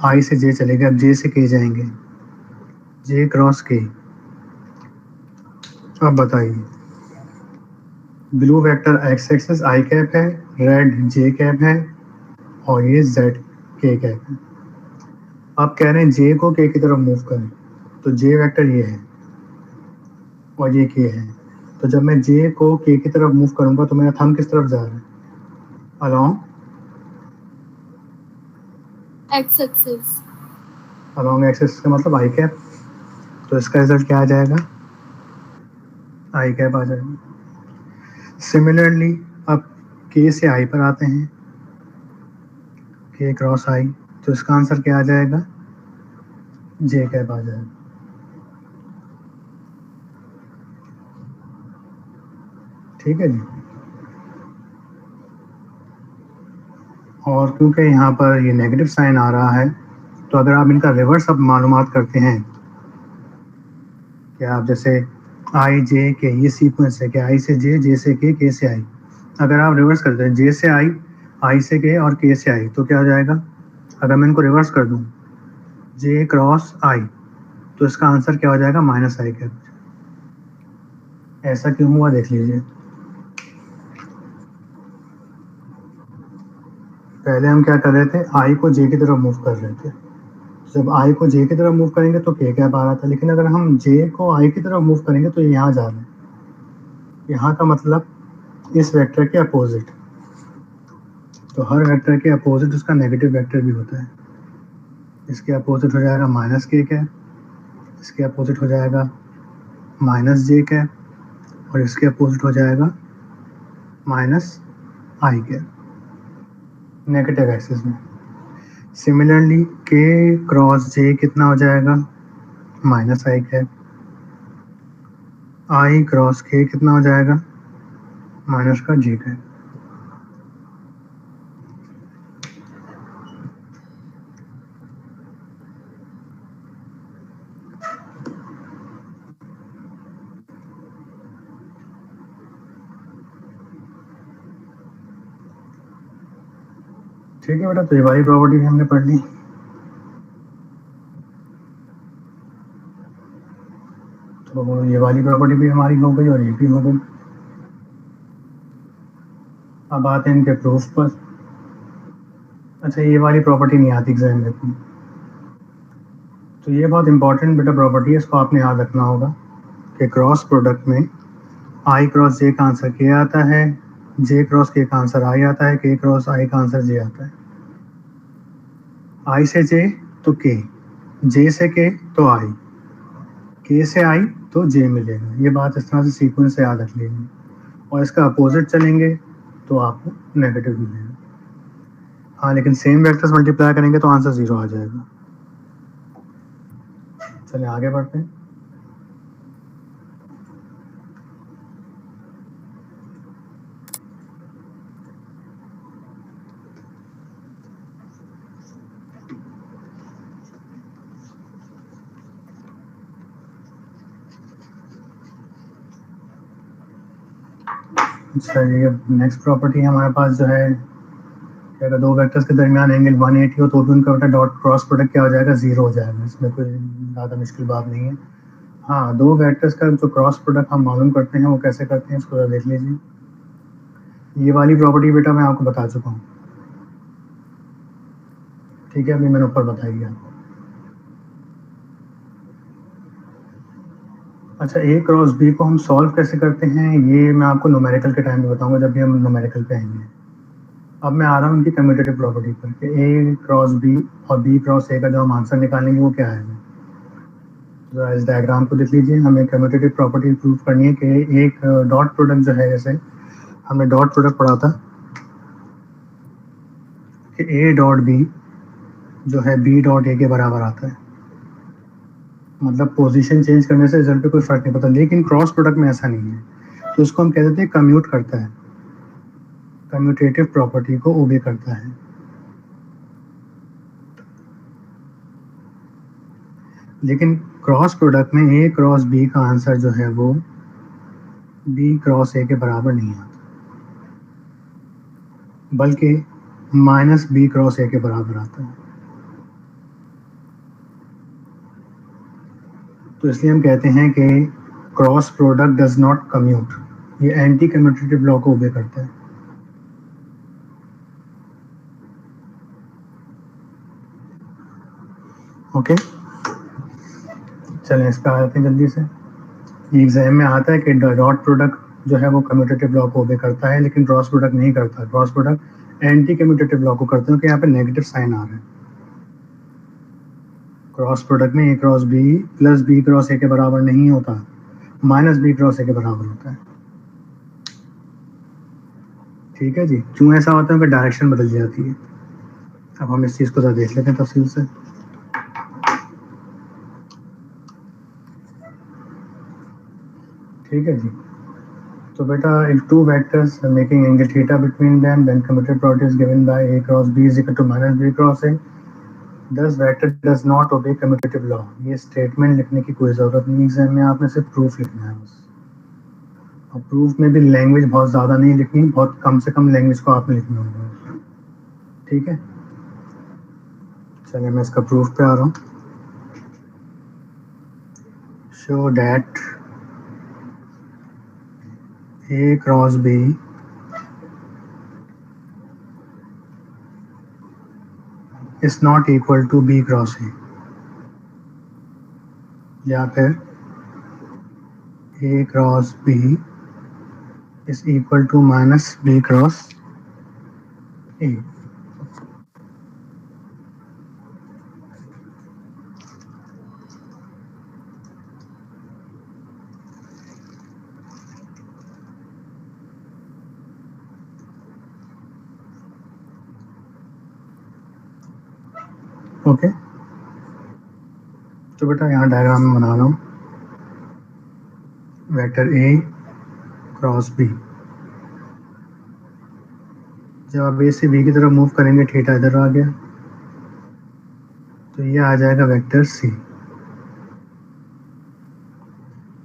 आई से जे चलेगा, अब जे से के जाएंगे, जे क्रॉस के। अब बताइए, ब्लू वेक्टर एक्स एक्सिस आई कैप है, रेड जे कैप है, और ये जेड के कैप है। अब कह रहे हैं जे को के की तरफ मूव करें, तो जे वेक्टर ये है और ये के है। तो जब मैं जे को के की तरफ मूव करूंगा तो मेरा थंब किस तरफ जा रहा है? Along x axis. Along axis का मतलब आई कैप। तो इसका रिजल्ट क्या आ जाएगा? आई कैप आ जाएगा। सिमिलरली अब के से आई पर आते हैं, के क्रॉस आई, तो इसका आंसर क्या आ जाएगा? जे कैप आ जाएगा। ठीक है जी। और क्योंकि यहाँ पर ये नेगेटिव साइन आ रहा है, तो अगर आप इनका रिवर्स अब मालूमात करते हैं कि आप जैसे आई जे के, ये सीक्वेंस है कि आई से जे से के से आई, अगर आप रिवर्स करते हैं जे से आई से के और के से आई, तो क्या हो जाएगा? अगर मैं इनको रिवर्स कर दूं, जे क्रॉस आई, तो इसका आंसर क्या हो जाएगा? माइनस आई कैप। ऐसा क्यों हुआ देख लीजिए। पहले हम क्या कर रहे थे? आई को जे की तरफ मूव कर रहे थे। जब आई को जे की तरफ मूव करेंगे तो के कैप आ रहा था, लेकिन अगर हम जे को आई की तरफ मूव करेंगे तो ये यहाँ जा रहे हैं। यहाँ का मतलब इस वेक्टर के अपोजिट। तो हर वेक्टर के अपोजिट उसका नेगेटिव वेक्टर भी होता है। इसके अपोजिट हो जाएगा माइनस के कैप, इसके अपोजिट हो जाएगा माइनस जे कैप, और इसके अपोजिट हो जाएगा माइनस आई कैप, नेगेटिव एक्सिस में। सिमिलरली के क्रॉस जे कितना हो जाएगा? माइनस आई कैप। आई क्रॉस के कितना हो जाएगा? माइनस का जे कैप। ठीक है बेटा, तो ये वाली प्रॉपर्टी हमने पढ़ ली। तो ये वाली प्रॉपर्टी भी हमारी हो गई और ये भी हो गई। अब आते हैं इनके प्रूफ पर। अच्छा, ये वाली प्रॉपर्टी नहीं आती एग्जाम में, तो ये बहुत इंपॉर्टेंट बेटा प्रॉपर्टी है, इसको आपने याद रखना होगा कि क्रॉस प्रोडक्ट में आई क्रॉस जे का आंसर के आता है, जे क्रॉस के का आंसर आई आता है, के क्रॉस आई का आंसर जे आता है। आई से जे तो के, जे से के तो आई, के से आई तो जे मिलेगा। ये बात इस तरह से सीक्वेंस से याद रख लीजिए, और इसका अपोजिट चलेंगे तो आपको नेगेटिव मिलेगा। हाँ, लेकिन सेम वेक्टर्स मल्टीप्लाई करेंगे तो आंसर 0 आ जाएगा। चलिए आगे बढ़ते हैं। अच्छा जी, अब नेक्स्ट प्रॉपर्टी हमारे पास जो है कि अगर दो वेक्टर्स के दरमियान एंगल 180 हो तो भी उनका बेटा डॉट क्रॉस प्रोडक्ट क्या हो जाएगा? 0 हो जाएगा। इसमें कोई ज़्यादा मुश्किल बात नहीं है। हाँ, दो वेक्टर्स का जो क्रॉस प्रोडक्ट हम मालूम करते हैं वो कैसे करते हैं इसको देख लीजिए। ये वाली प्रॉपर्टी बेटा मैं आपको बता चुका हूँ, ठीक है, अभी मैंने ऊपर बताई है आपको। अच्छा, ए क्रॉस बी को हम सॉल्व कैसे करते हैं ये मैं आपको न्यूमेरिकल के टाइम में बताऊंगा, जब भी हम न्यूमेरिकल पे आएंगे। अब मैं आ रहा हूँ उनकी कम्यूटेटिव प्रॉपर्टी पर कि ए क्रॉस बी और बी क्रॉस ए का जो हम आंसर निकालेंगे वो क्या आएगा। तो इस डायग्राम को देख लीजिए, हमें कम्यूटेटिव प्रॉपर्टी प्रूव करनी है कि एक डॉट प्रोडक्ट जो है, जैसे हमने डॉट प्रोडक्ट पढ़ा था कि ए डॉट बी जो है बी डॉट ए के बराबर आता है, मतलब पोजीशन चेंज करने से रिजल्ट पे कोई फर्क नहीं पड़ता, लेकिन क्रॉस प्रोडक्ट में ऐसा नहीं है, तो उसको हम कह देते हैं कम्यूट करता है, कम्यूटेटिव प्रॉपर्टी को ओबे करता है। लेकिन क्रॉस प्रोडक्ट में ए क्रॉस बी का आंसर जो है वो बी क्रॉस ए के बराबर नहीं आता, बल्कि माइनस बी क्रॉस ए के बराबर आता है। तो इसलिए हम कहते हैं कि cross product does not commute, ये एंटी कम्यूटेटिव लॉ को ओबे करता है। ओके, चलें इसका आते हैं जल्दी से। एग्जाम में आता है कि डॉट प्रोडक्ट जो है वो कम्यूटेटिव लॉ को ओबे करता है, लेकिन क्रॉस प्रोडक्ट नहीं करता। Cross product anti commutative law को करते हैं, कि यहाँ पे नेगेटिव साइन आ रहा है। क्रॉस प्रोडक्ट में A cross B plus B cross A के बराबर नहीं होता, माइनस बी क्रॉस ए के बराबर होता है। ठीक है जी, क्यों ऐसा होता है कि डायरेक्शन बदल जाती है। अब हम इस चीज़ को ज़रा देख लेते हैं तफसील से। ठीक है जी, तो बेटा if two vectors making angle theta between them, then commutative property is given by a cross b is equal to minus b cross a, thus vector does not obey commutative law। ये statement लिखने की कोई ज़रूरत नहीं exam में, आपने सिर्फ proof लिखना है बस। और प्रूफ में भी लैंग्वेज बहुत ज़्यादा नहीं लिखनी, बहुत कम से कम लैंग्वेज को आपने लिखना होगा। ठीक है, चलिए मैं इसका प्रूफ पे आ रहा हूँ। Show that a cross b is not equal to b cross a, या फिर a cross b is equal to minus b cross a। Okay, तो बेटा यहाँ डायग्राम में बना रहा हूँ वेक्टर a क्रॉस b। जब आप a से b की तरफ मूव करेंगे, थीटा इधर आ गया, तो ये आ जाएगा वेक्टर c।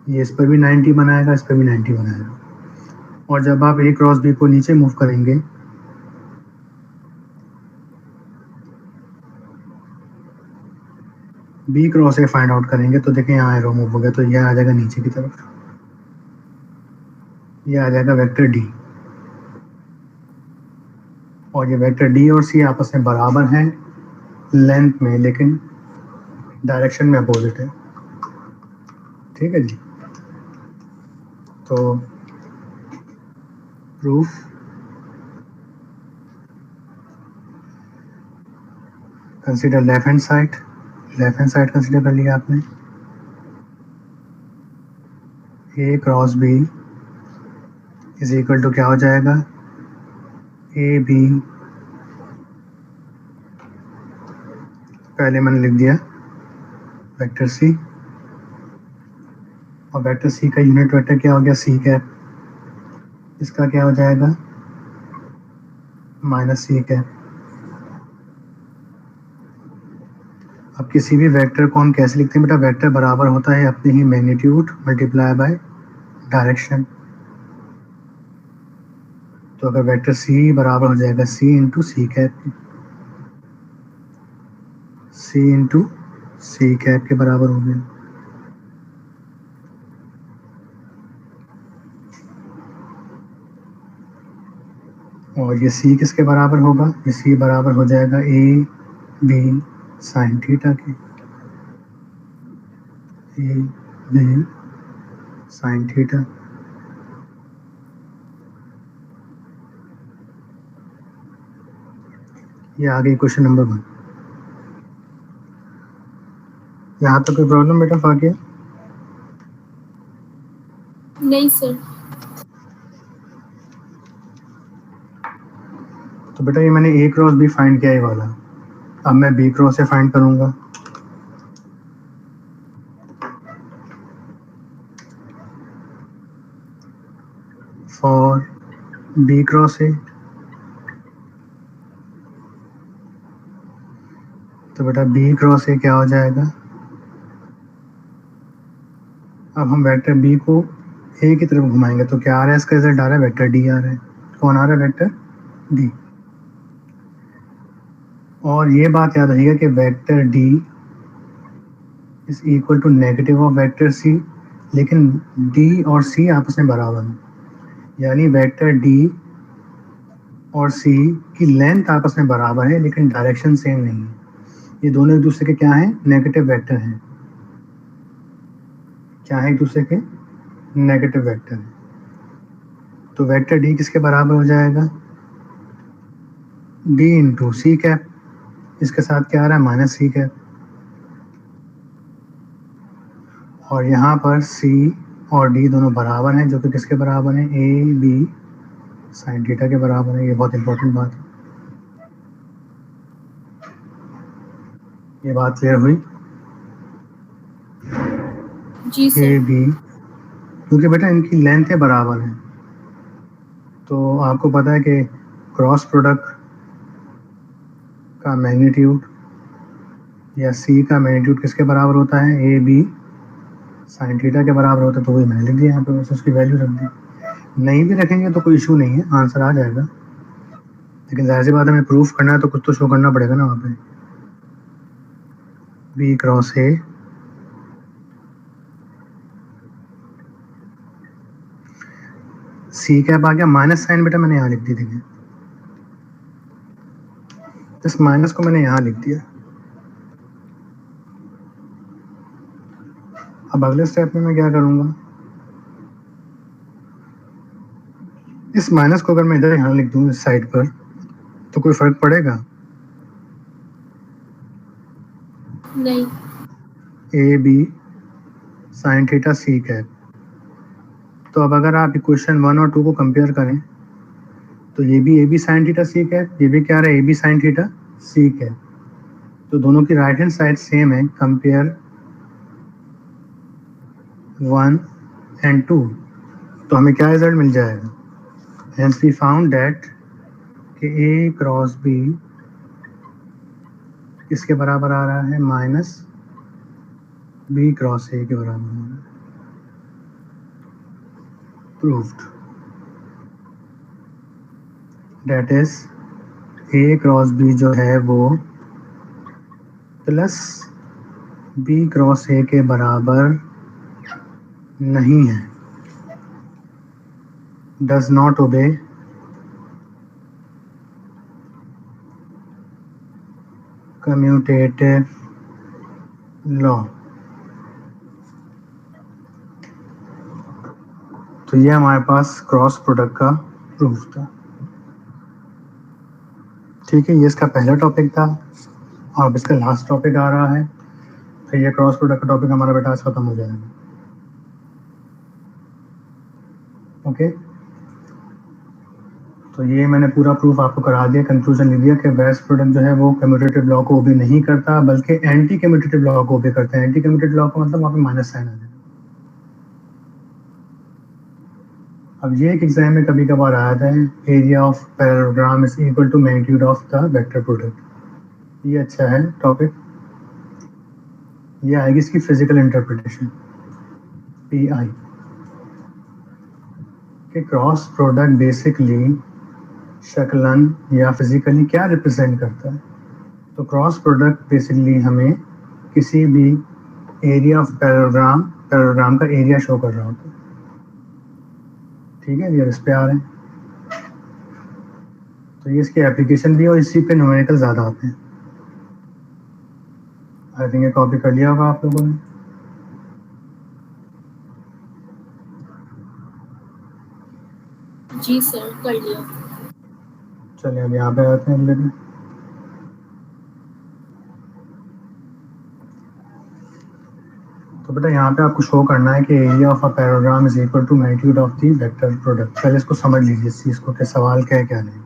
ये इस पर भी 90 बनाएगा, इस पर भी 90 बनाएगा। और जब आप a क्रॉस b को नीचे मूव करेंगे, B cross A find out करेंगे, तो देखें यहाँ एरो मूव हो गया, तो यह आ जाएगा नीचे की तरफ, ये आ जाएगा वेक्टर डी। और ये वेक्टर डी और सी आपस में बराबर हैं लेंथ में, लेकिन डायरेक्शन में अपोजिट है। ठीक है जी, तो proof consider left hand side, left hand side consider कर लिया आपने। A cross B is equal to क्या हो जाएगा, ए बी, पहले मैंने लिख दिया वेक्टर सी, और वेक्टर सी का यूनिट वेक्टर क्या हो गया, सी कैप, इसका क्या हो जाएगा माइनस सी कैप। अब किसी भी वेक्टर को हम कैसे लिखते हैं बेटा, वेक्टर बराबर होता है अपने ही मैग्नीट्यूड मल्टीप्लाई बाय डायरेक्शन। तो अगर वेक्टर सी बराबर हो जाएगा सी इंटू सी कैप, सी इंटू सी कैप के बराबर हो गया। और ये सी किसके बराबर होगा, ये सी बराबर हो जाएगा ए बी साइन थीटा के, ए बी साइन थीटा। ये आ गई क्वेश्चन नंबर 1। यहाँ तक कोई प्रॉब्लम बेटा फाकिया? नहीं सर। तो बेटा ये मैंने ए क्रॉस बी फाइंड किया ये वाला, अब मैं बी क्रॉस से फाइंड करूंगा। फॉर बी क्रॉस ए, तो बेटा बी क्रॉस ए क्या हो जाएगा, अब हम वेक्टर बी को ए की तरफ घुमाएंगे तो क्या आ रहा है, इसका रिजल्ट आ रहा है वेक्टर डी आ रहा है। कौन आ रहा है, वेक्टर डी। और ये बात याद रखिएगा कि vector D is equal to negative of vector C, लेकिन डी और सी आपस में बराबर हैं, यानी वेक्टर डी और सी की लेंथ आपस में बराबर है लेकिन डायरेक्शन सेम नहीं है। ये दोनों एक दूसरे के क्या हैं, नेगेटिव वेक्टर हैं। क्या है, एक दूसरे के नेगेटिव वेक्टर है। तो वेक्टर डी किसके बराबर हो जाएगा, डी इंटू सी कैप, इसके साथ क्या आ रहा है, माइनस सी कैप। और यहाँ पर सी और डी दोनों बराबर हैं, जो कि किसके बराबर हैं, ए बी साइन थीटा के बराबर है। ये बहुत इंपॉर्टेंट बात है, ये बात क्लियर हुई। जी ए सर। बी, क्योंकि बेटा इनकी लेंथ बराबर है, तो आपको पता है कि क्रॉस प्रोडक्ट का मैग्नीट्यूड या सी का मैग्नीट्यूड किसके बराबर होता है, ए बी साइन थीटा के बराबर होता है। तो वही मैंने लिख दिया यहाँ पे, बस उसकी वैल्यू रख दी। नहीं भी रखेंगे तो कोई इशू नहीं है, आंसर आ जाएगा, लेकिन जाहिर सी बात है हमें प्रूफ करना है तो कुछ तो शो करना पड़ेगा ना वहाँ पे। B cross A C cap आ गया, माइनस साइन बेटा मैंने यहाँ लिख दी, देखिए इस माइनस को मैंने यहाँ लिख दिया। अब अगले स्टेप में मैं क्या करूँगा, इस माइनस को अगर मैं इधर यहाँ लिख दूँ इस साइड पर तो कोई फर्क पड़ेगा, नहीं। A B sine theta C cap. तो अब अगर आप इक्वेशन 1 और 2 को कंपेयर करें तो ये भी A B sine theta C cap, ये भी क्या रहा है, A B sine theta C cap. तो दोनों की राइट हैंड साइड सेम है, कंपेयर 1 and 2, तो हमें क्या रिजल्ट मिल जाएगा, हेंस वी फाउंड दैट कि ए क्रॉस बी किसके बराबर आ रहा है, माइनस बी क्रॉस ए के बराबर आ रहा है। Proved, that is A cross B जो है वो प्लस बी क्रॉस ए के बराबर नहीं है, does not obey commutative law. तो ये हमारे पास क्रॉस प्रोडक्ट का प्रूफ था। ठीक है, ये इसका पहला टॉपिक था और अब इसका लास्ट टॉपिक आ रहा है, फिर ये क्रॉस प्रोडक्ट का टॉपिक हमारा बेटा आज खत्म हो जाएगा। ओके, तो ये मैंने पूरा प्रूफ आपको करा दिया, कंक्लूजन लिख दिया कि वेस्ट प्रोडक्ट जो है वो कम्यूटेटिव लॉ को ओबे नहीं करता बल्कि एंटी कम्यूटेटिव लॉ को ओबे करता है। एंटी कम्यूटेटिव लॉ का मतलब वहाँ पे माइनस साइन आ जाएगा। अब ये एक एग्जाम में कभी कभार आया था, area of parallelogram is equal to magnitude of the vector product. ये अच्छा है टॉपिक, ये आएगी इसकी फिजिकल इंटरप्रिटेशन पीआई कि क्रॉस प्रोडक्ट बेसिकली शक्लन या फिजिकली क्या रिप्रेजेंट करता है। तो क्रॉस प्रोडक्ट बेसिकली हमें किसी भी एरिया ऑफ पैरेललोग्राम का एरिया शो कर रहा होता है। ठीक है, ये इस पे आ रहे हैं, तो ये इसकी एप्लीकेशन भी और इसी पे न्यूमेरिकल ज़्यादा आते हैं। आई थिंक ये कॉपी कर लिया होगा आप लोगों ने। जी सर, कर लिया। चलिए अब यहाँ पे आते हैं अगले दिन। तो बेटा यहाँ पे आपको शो करना है कि area of a parallelogram is equal to magnitude of the vector product. पहले इसको समझ लीजिए इस चीज़ को कि सवाल क्या है क्या नहीं।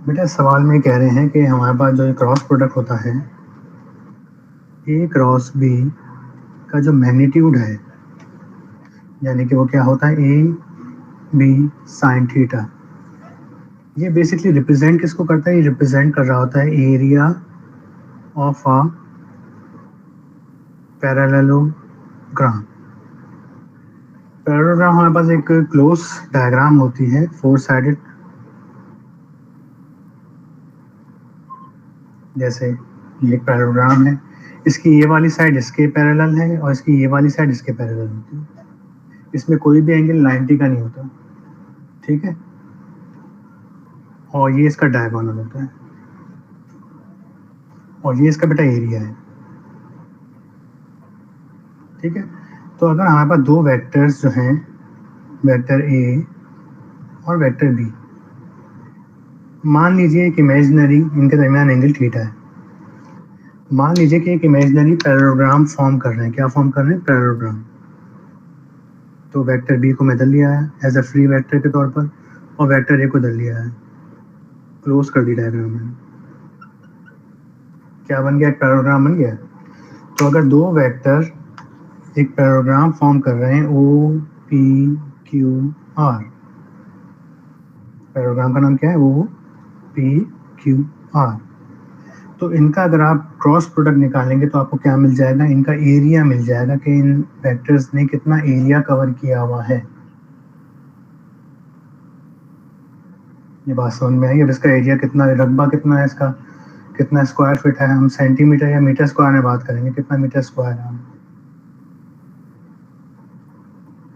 बेटा सवाल में कह रहे हैं कि हमारे पास जो क्रॉस प्रोडक्ट होता है ए क्रॉस बी का जो मैग्नीट्यूड है, यानी कि वो क्या होता है ए बी साइन थीटा, ये बेसिकली रिप्रेजेंट किसको करता है? ये रिप्रेजेंट कर रहा होता है area of a parallelogram. Parallelogram हमारे पास एक क्लोज डायग्राम होती है, फोर साइडेड, जैसे ये एक पैरेललोग्राम है, इसकी ये वाली साइड इसके पैरेलल है और इसकी ये वाली साइड इसके पैरेलल होती है। इसमें कोई भी एंगल 90 का नहीं होता, ठीक है, और ये इसका डायगोनल होता है और ये इसका बेटा एरिया है, ठीक है। तो अगर हमारे पास दो वेक्टर्स जो हैं, वेक्टर ए और वेक्टर बी, मान लीजिए एक इमेजिनरी इनके दरमियान एंगल थीटा है, मान लीजिए कि एक इमेजिनरी पैरेललोग्राम फॉर्म कर रहे हैं। क्या फॉर्म कर रहे हैं? पैरेललोग्राम। तो वेक्टर बी को मैं इधर लिया है एज अ फ्री वेक्टर के तौर पर और वेक्टर ए को इधर लिया है, क्लोज कर दी डायग्राम में। क्या बन गया? एक पैरेललोग्राम बन गया। तो अगर दो वेक्टर एक पैरेललोग्राम फॉर्म कर रहे हैं O P Q R, parallelogram का नाम क्या है? ओ पी क्यू आर, तो इनका अगर आप क्रॉस प्रोडक्ट निकालेंगे तो आपको क्या मिल जाएगा? इनका एरिया मिल जाएगा कि इन वेक्टर्स ने कितना एरिया कवर किया हुआ है। ये बात समझ में आई? अब इसका एरिया कितना, रकबा कितना है इसका, कितना स्क्वायर फीट है, हम सेंटीमीटर या मीटर स्क्वायर में बात करेंगे, कितना मीटर स्क्वायर है।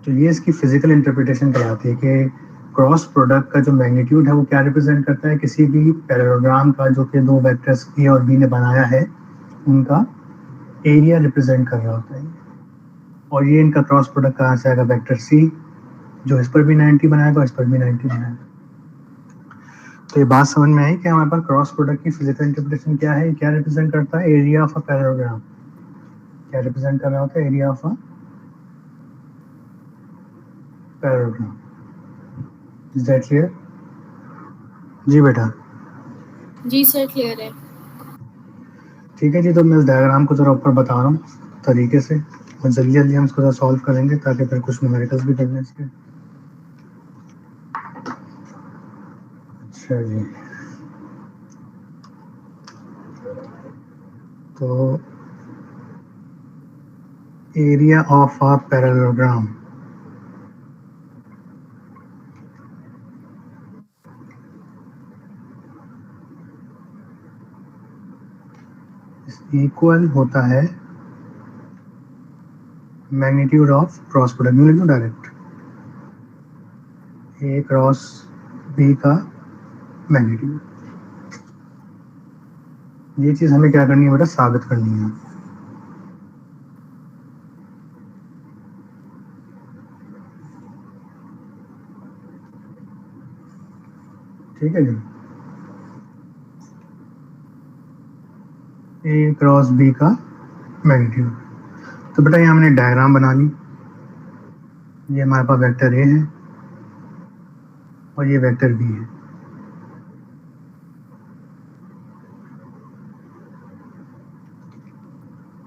तो ये इसकी फिजिकल इंटरप्रिटेशन कहलाती है कि क्रॉस प्रोडक्ट का जो मैग्नीट्यूड है वो क्या रिप्रेजेंट करता है? किसी भी पैरेललोग्राम का जो कि दो वेक्टर्स ए और बी ने बनाया है उनका एरिया रिप्रेजेंट कर रहा होता है। और ये इनका क्रॉस प्रोडक्ट कहाँ से आएगा? वेक्टर सी, जो इस पर भी 90 बनाएगा और इस पर भी 90 बनाएगा। तो ये बात समझ में आई कि हमारे पास क्रॉस प्रोडक्ट की फिजिकल इंटरप्रिटेशन क्या है? क्या रिप्रेजेंट करता है? Area of a parallelogram. क्या रिप्रेजेंट कर रहा होता है? Area of a parallelogram. Is that clear? जी बेटा। जी सर क्लियर है। ठीक है जी, तो मैं इस डायग्राम को जरा ऊपर बता रहा हूँ तरीके से और जल्दी जल्दी हम इसको सॉल्व करेंगे ताकि फिर कुछ न्यूमेरिकल्स भी करने इसके। अच्छा जी, तो area of a parallelogram, equal होता है magnitude of cross product. New लिख लो डायरेक्ट, ए क्रॉस बी का मैग्नीट्यूड। ये चीज़ हमें क्या करनी है बेटा? साबित करनी है। ठीक है जी, ए क्रॉस बी का मैग्नीट्यूड। तो बेटा ये हमने डायग्राम बना ली, ये हमारे पास वेक्टर ए है और ये वेक्टर बी है।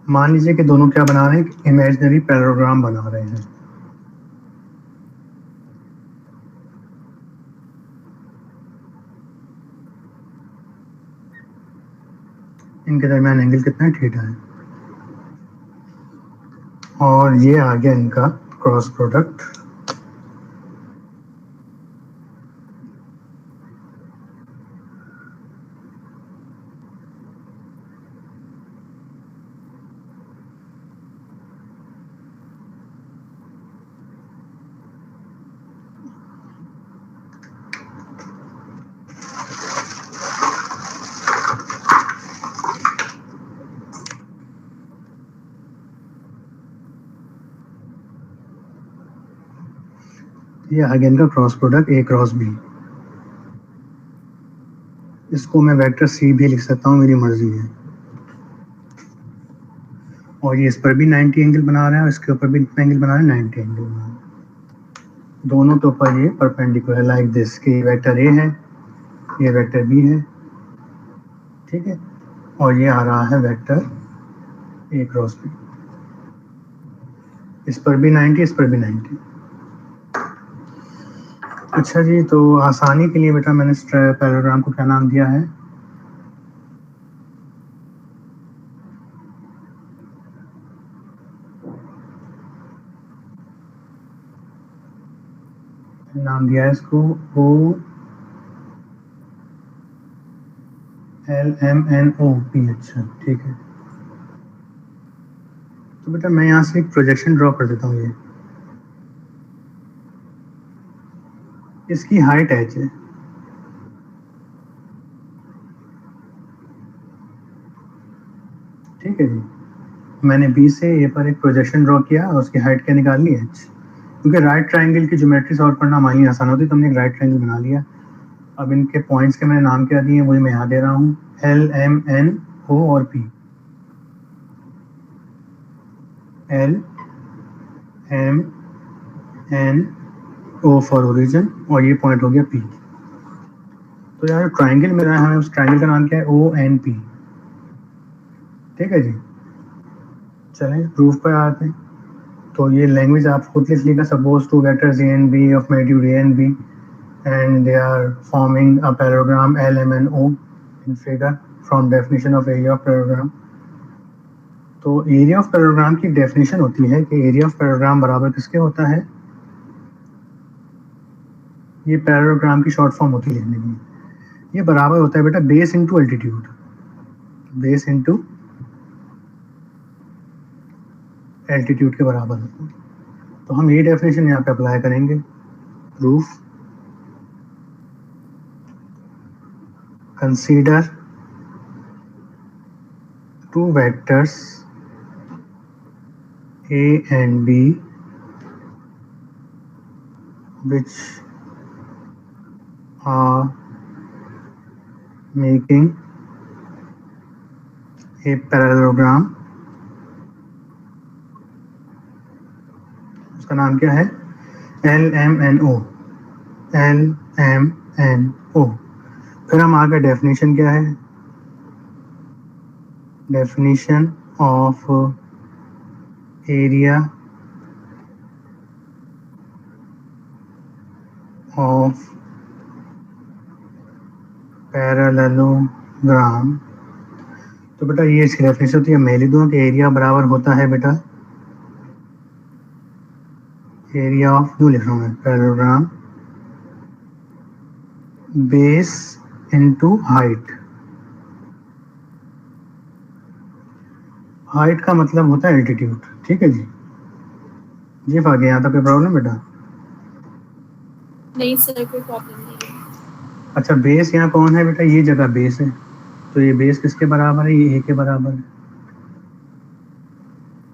मान लीजिए कि दोनों क्या बना रहे हैं? इमेजिनरी पैरेललोग्राम बना रहे हैं। इनके दरमियान एंगल कितना है? थीटा है। और ये आ गया इनका क्रॉस प्रोडक्ट। ये आ गया इनका cross product A cross B. इसको मैं वेक्टर सी भी लिख सकता हूँ, मेरी मर्जी है। और ये इस पर भी 90 एंगल बना रहा है और इसके ऊपर भी कितना एंगल बना रहा है? 90 एंगल बना रहा है। दोनों के ऊपर ये परपेंडिकुलर लाइक दिस कि वेक्टर ए है, ये वेक्टर बी है, ठीक है, और ये आ रहा है वेक्टर ए क्रॉस बी। इस पर भी 90, इस पर भी 90। अच्छा जी, तो आसानी के लिए बेटा मैंने इस पैराग्राम को क्या नाम दिया है? नाम दिया है इसको O L M N O P. अच्छा ठीक है, तो बेटा मैं यहाँ से एक प्रोजेक्शन ड्रॉ कर देता हूँ। ये इसकी हाइट एच है, ठीक है जी। मैंने बी से ए पर एक प्रोजेक्शन ड्रॉ किया और उसकी हाइट क्या निकाल ली? एच। क्योंकि राइट ट्राइंगल की ज्योमेट्री सॉल्व करना हमारी आसान होती है, तो हमने एक राइट ट्राइंगल बना लिया। अब इनके पॉइंट्स के मैंने नाम क्या दिए वही मैं यहाँ दे रहा हूँ, एल एम एन ओ और P. L M N O for origin और ये पॉइंट हो गया पी। तो यार ट्राइंगल मिला है हमें, उस ट्राइंगल का नाम क्या है? O N P. ठीक है जी, चलें प्रूफ पर आते हैं। तो ये लैंग्वेज आप खुद लिख लीजिएगा। Suppose two vectors A and B of magnitude A and B and they are forming a parallelogram LMNO in figure from definition of area of parallelogram। तो एरिया ऑफ पैरेललोग्राम की डेफिनेशन होती है कि area of parallelogram बराबर किसके होता है? ये पैरेललोग्राम की शॉर्ट फॉर्म होती है लिखने की। ये बराबर होता है बेटा base into altitude, base into altitude के बराबर होता है। तो हम ये डेफिनेशन यहाँ पे अप्लाई करेंगे। Proof, consider two vectors A and B which are making a parallelogram। उसका नाम क्या है? LMNO, LMNO। फिर हम आगे डेफिनेशन क्या है? Definition of area of parallelogram. तो बेटा ये इसकी डेफिनेशन होती है, मैं लिख दूँ कि एरिया बराबर होता है बेटा एरिया ऑफ, जो लिख रहा हूँ मैं, parallelogram base into height. Height का मतलब होता है एल्टीट्यूड। ठीक है जी, जी आगे यहाँ तक कोई प्रॉब्लम बेटा? नहीं सर, कोई प्रॉब्लम नहीं है। अच्छा, बेस यहाँ कौन है बेटा? ये जगह बेस है, तो ये बेस किसके बराबर है? ये ए के बराबर है।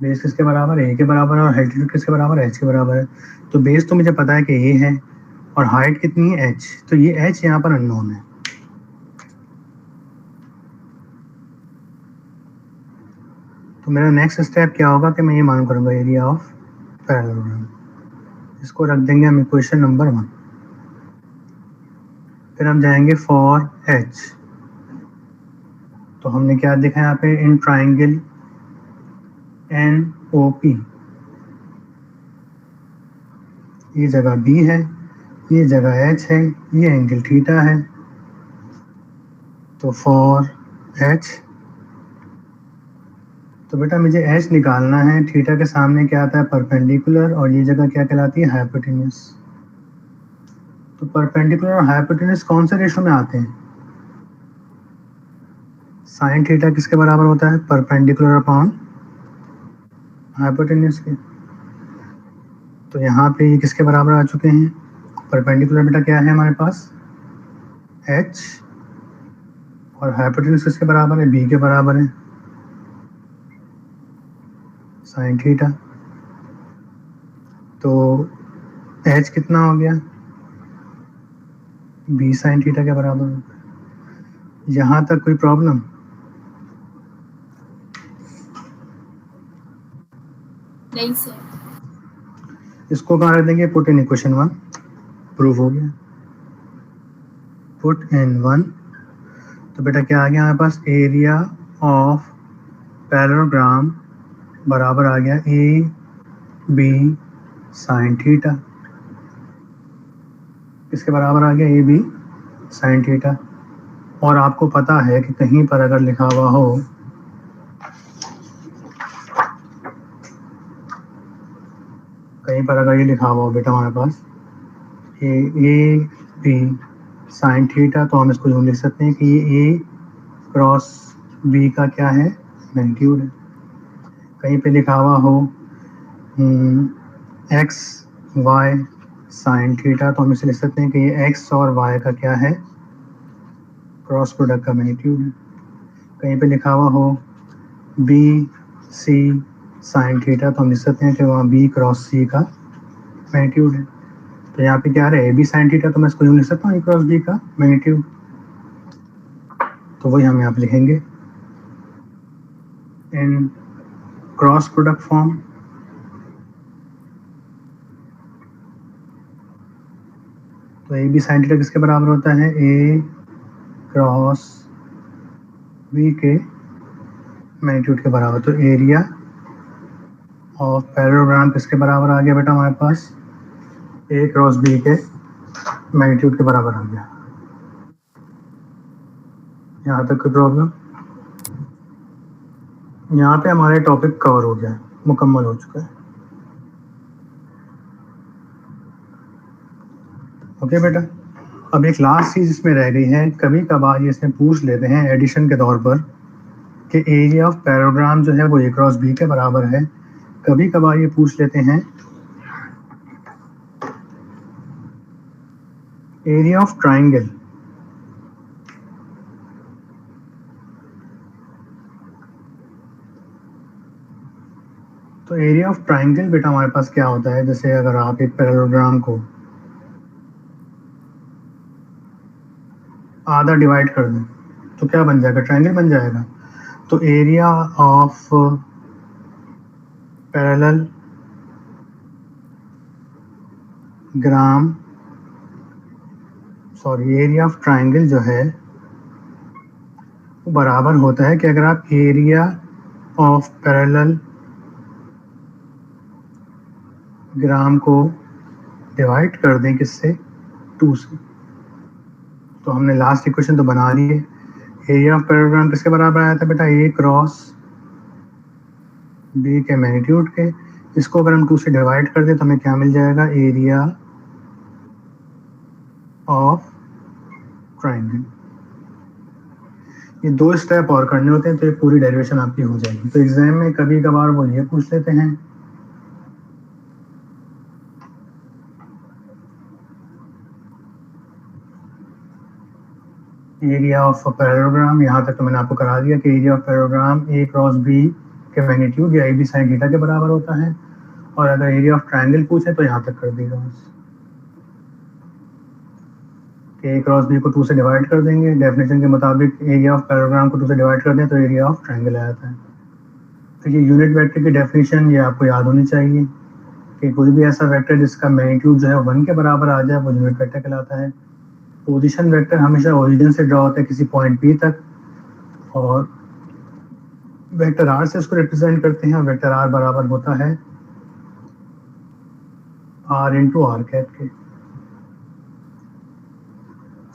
बेस किसके बराबर है? ए के बराबर है। और एल्टीट्यूड किसके बराबर है? एच के बराबर है। तो बेस तो मुझे पता है कि ए है और हाइट कितनी है? एच। तो ये एच यहाँ पर अननोन है। तो मेरा नेक्स्ट स्टेप क्या होगा कि मैं ये मालूम करूँगा एरिया ऑफ पैरेललोग्राम। इसको रख देंगे हम इक्वेशन नंबर 1। फिर हम जाएंगे फॉर एच। तो हमने क्या देखा यहाँ पे? In triangle N O P, ये जगह बी है, ये जगह एच है, ये एंगल थीटा है। तो फॉर एच, तो बेटा मुझे एच निकालना है। थीटा के सामने क्या आता है? परपेंडिकुलर, और ये जगह क्या कहलाती है? हाइपोटेन्यूस। तो परपेंडिकुलर और हाइपोटेन्यूस कौन से रेशो में आते हैं? साइन थीटा किसके बराबर होता है? परपेंडिकुलर अपॉन हाइपोटेन्यूस के। तो यहाँ पे ये किसके बराबर आ चुके हैं? परपेंडिकुलर बेटा क्या है हमारे पास? एच, और हाइपोटेन्यूस किसके बराबर है? बी के बराबर है, साइन थीटा। तो एच कितना हो गया? बी साइन थीटा के बराबर। यहाँ तक कोई प्रॉब्लम? नहीं सर। इसको कहाँ रख देंगे, पुट इन इक्वेशन 1, प्रूव हो गया, पुट इन 1। तो बेटा क्या आ गया हमारे पास, एरिया ऑफ पैरेललोग्राम बराबर आ गया ए बी साइन थीटा, इसके बराबर आ गया ए बी साइन थीटा। और आपको पता है कि कहीं पर अगर लिखा हुआ हो ये लिखा हुआ हो बेटा हमारे पास ए बी साइन थीटा, तो हम इसको यूँ लिख सकते हैं कि ये ए क्रॉस बी का क्या है, मैग्नीट्यूड है। कहीं पे लिखा हुआ हो एक्स वाई साइन थीटा, तो हम इसे लिख सकते हैं कि ये एक्स और वाई का क्या है, क्रॉस प्रोडक्ट का मैग्नीट्यूड है। कहीं पे लिखा हुआ हो बी सी साइन थीटा, तो हम लिख सकते हैं कि वहाँ बी क्रॉस सी का मैग्नीट्यूड है। तो यहाँ पे क्या है, ए बी साइन थीटा, तो मैं इसको यूँ लिख सकता हूँ ए क्रॉस बी का मैग्नीट्यूड। तो वही हम यहाँ पे लिखेंगे इन क्रॉस प्रोडक्ट फॉर्म। तो ए बी साइन थीटा किसके बराबर होता है, ए क्रॉस बी के मैग्नीट्यूड के बराबर। तो एरिया ऑफ पैरेललोग्राम किसके बराबर आ गया बेटा हमारे पास, ए क्रॉस बी के मैग्नीट्यूड के बराबर आ गया। यहाँ तक कोई प्रॉब्लम, यहाँ पे हमारे टॉपिक कवर हो गया, मुकम्मल हो चुका है। ओके बेटा, अब एक लास्ट चीज इसमें रह गई है, कभी कभार ये इसमें पूछ लेते हैं एडिशन के तौर पर कि एरिया ऑफ पैरेललोग्राम जो है वो ए क्रॉस बी के बराबर है। कभी कभार ये पूछ लेते हैं एरिया ऑफ ट्राइंगल, तो एरिया ऑफ ट्राइंगल बेटा हमारे पास क्या होता है, जैसे अगर आप एक पैरेललोग्राम को आधा डिवाइड कर दें तो क्या बन जाएगा, ट्राइंगल बन जाएगा। तो area of parallel gram, sorry area of triangle जो है वो बराबर होता है कि अगर आप एरिया ऑफ पैरेलल ग्राम को डिवाइड कर दें किससे, 2 से। तो हमने लास्ट इक्वेशन तो बना ली है। एरिया ऑफ पैरेललोग्राम किसके बराबर आया था बेटा, ए क्रॉस बी के मैग्नीट्यूड के। इसको अगर हम 2 से डिवाइड कर दें तो हमें क्या मिल जाएगा, एरिया ऑफ ट्राइंगल। ये 2 स्टेप और करने होते हैं तो ये पूरी डेरिवेशन आपकी हो जाएगी। तो एग्जाम में कभी कभार वो ये पूछ लेते हैं एरिया ऑफ पैरेललोग्राम, यहाँ तक तो मैंने आपको करा दिया कि area of parallelogram A cross B के मैग्नीट्यूड या ए बी साइन थीटा के बराबर होता है। और अगर एरिया ऑफ ट्राइंगल पूछे तो यहाँ तक कर देगा बस, ए क्रॉस बी को 2 से डिवाइड कर देंगे, डेफिनेशन के मुताबिक एरिया ऑफ पैरेललोग्राम को 2 से डिवाइड कर दें तो एरिया ऑफ ट्राइंगल आ जाता है। तो ये यूनिट वेक्टर की डेफिनेशन ये आपको याद होनी चाहिए कि कोई भी ऐसा वेक्टर जिसका मैग्नीट्यूड जो है 1 के बराबर आ जाए वो यूनिट वेक्टर कहलाता है। पोजीशन वेक्टर हमेशा ओरिजिन से ड्रॉ होता है किसी पॉइंट पी तक, और वेक्टर आर से उसको रिप्रेजेंट करते हैं। और वेक्टर आर बराबर होता है आर इंटू आर कैप के।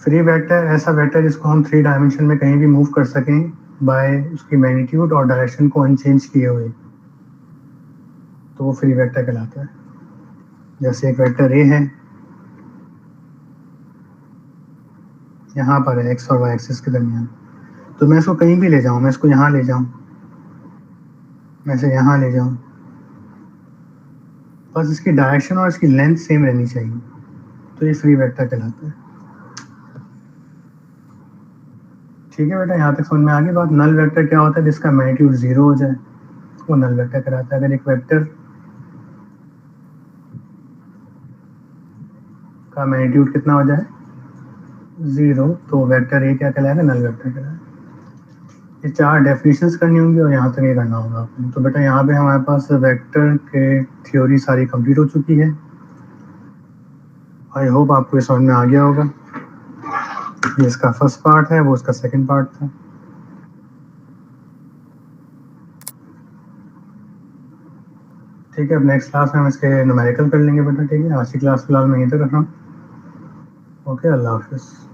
फ्री वेक्टर ऐसा वेक्टर जिसको हम 3 डायमेंशन में कहीं भी मूव कर सकें बाय उसकी मैग्नीट्यूड और डायरेक्शन को अनचेंज किए हुए, तो वो फ्री वेक्टर कहलाता है। जैसे एक वेक्टर ए है, यहाँ पर है एक्स और वाई एक्सिस के दरमियान, तो मैं इसको कहीं भी ले जाऊँ, मैं इसको यहाँ ले जाऊँ, मैं इसे यहाँ ले जाऊँ, बस इसकी डायरेक्शन और इसकी लेंथ सेम रहनी चाहिए, तो ये फ्री वेक्टर कहलाता है। ठीक है बेटा, यहाँ तक समझ में आ गई बात। नल वेक्टर क्या होता है, जिसका मैग्नीट्यूड 0 हो जाए वो नल वेक्टर कहलाता है। अगर एक वेक्टर का मैग्नीट्यूड कितना हो जाए 0, तो वेक्टर ए क्या कहलाएगा, नल वेक्टर कहलाएगा। ये 4 डेफिनेशंस करनी होंगी और यहाँ तक ये करना होगा आपको। तो बेटा यहाँ पे हमारे पास वेक्टर के थ्योरी सारी कंप्लीट हो चुकी है। आई होप आपको ये समझ में आ गया होगा। ये इसका फर्स्ट पार्ट है, वो इसका सेकंड पार्ट था। ठीक है, अब नेक्स्ट क्लास में हम इसके न्यूमेरिकल कर लेंगे बेटा। ठीक है, आज की क्लास फिलहाल मैं यहीं तक रख रहा हूँ। ओके, अल्लाह हाफिज़।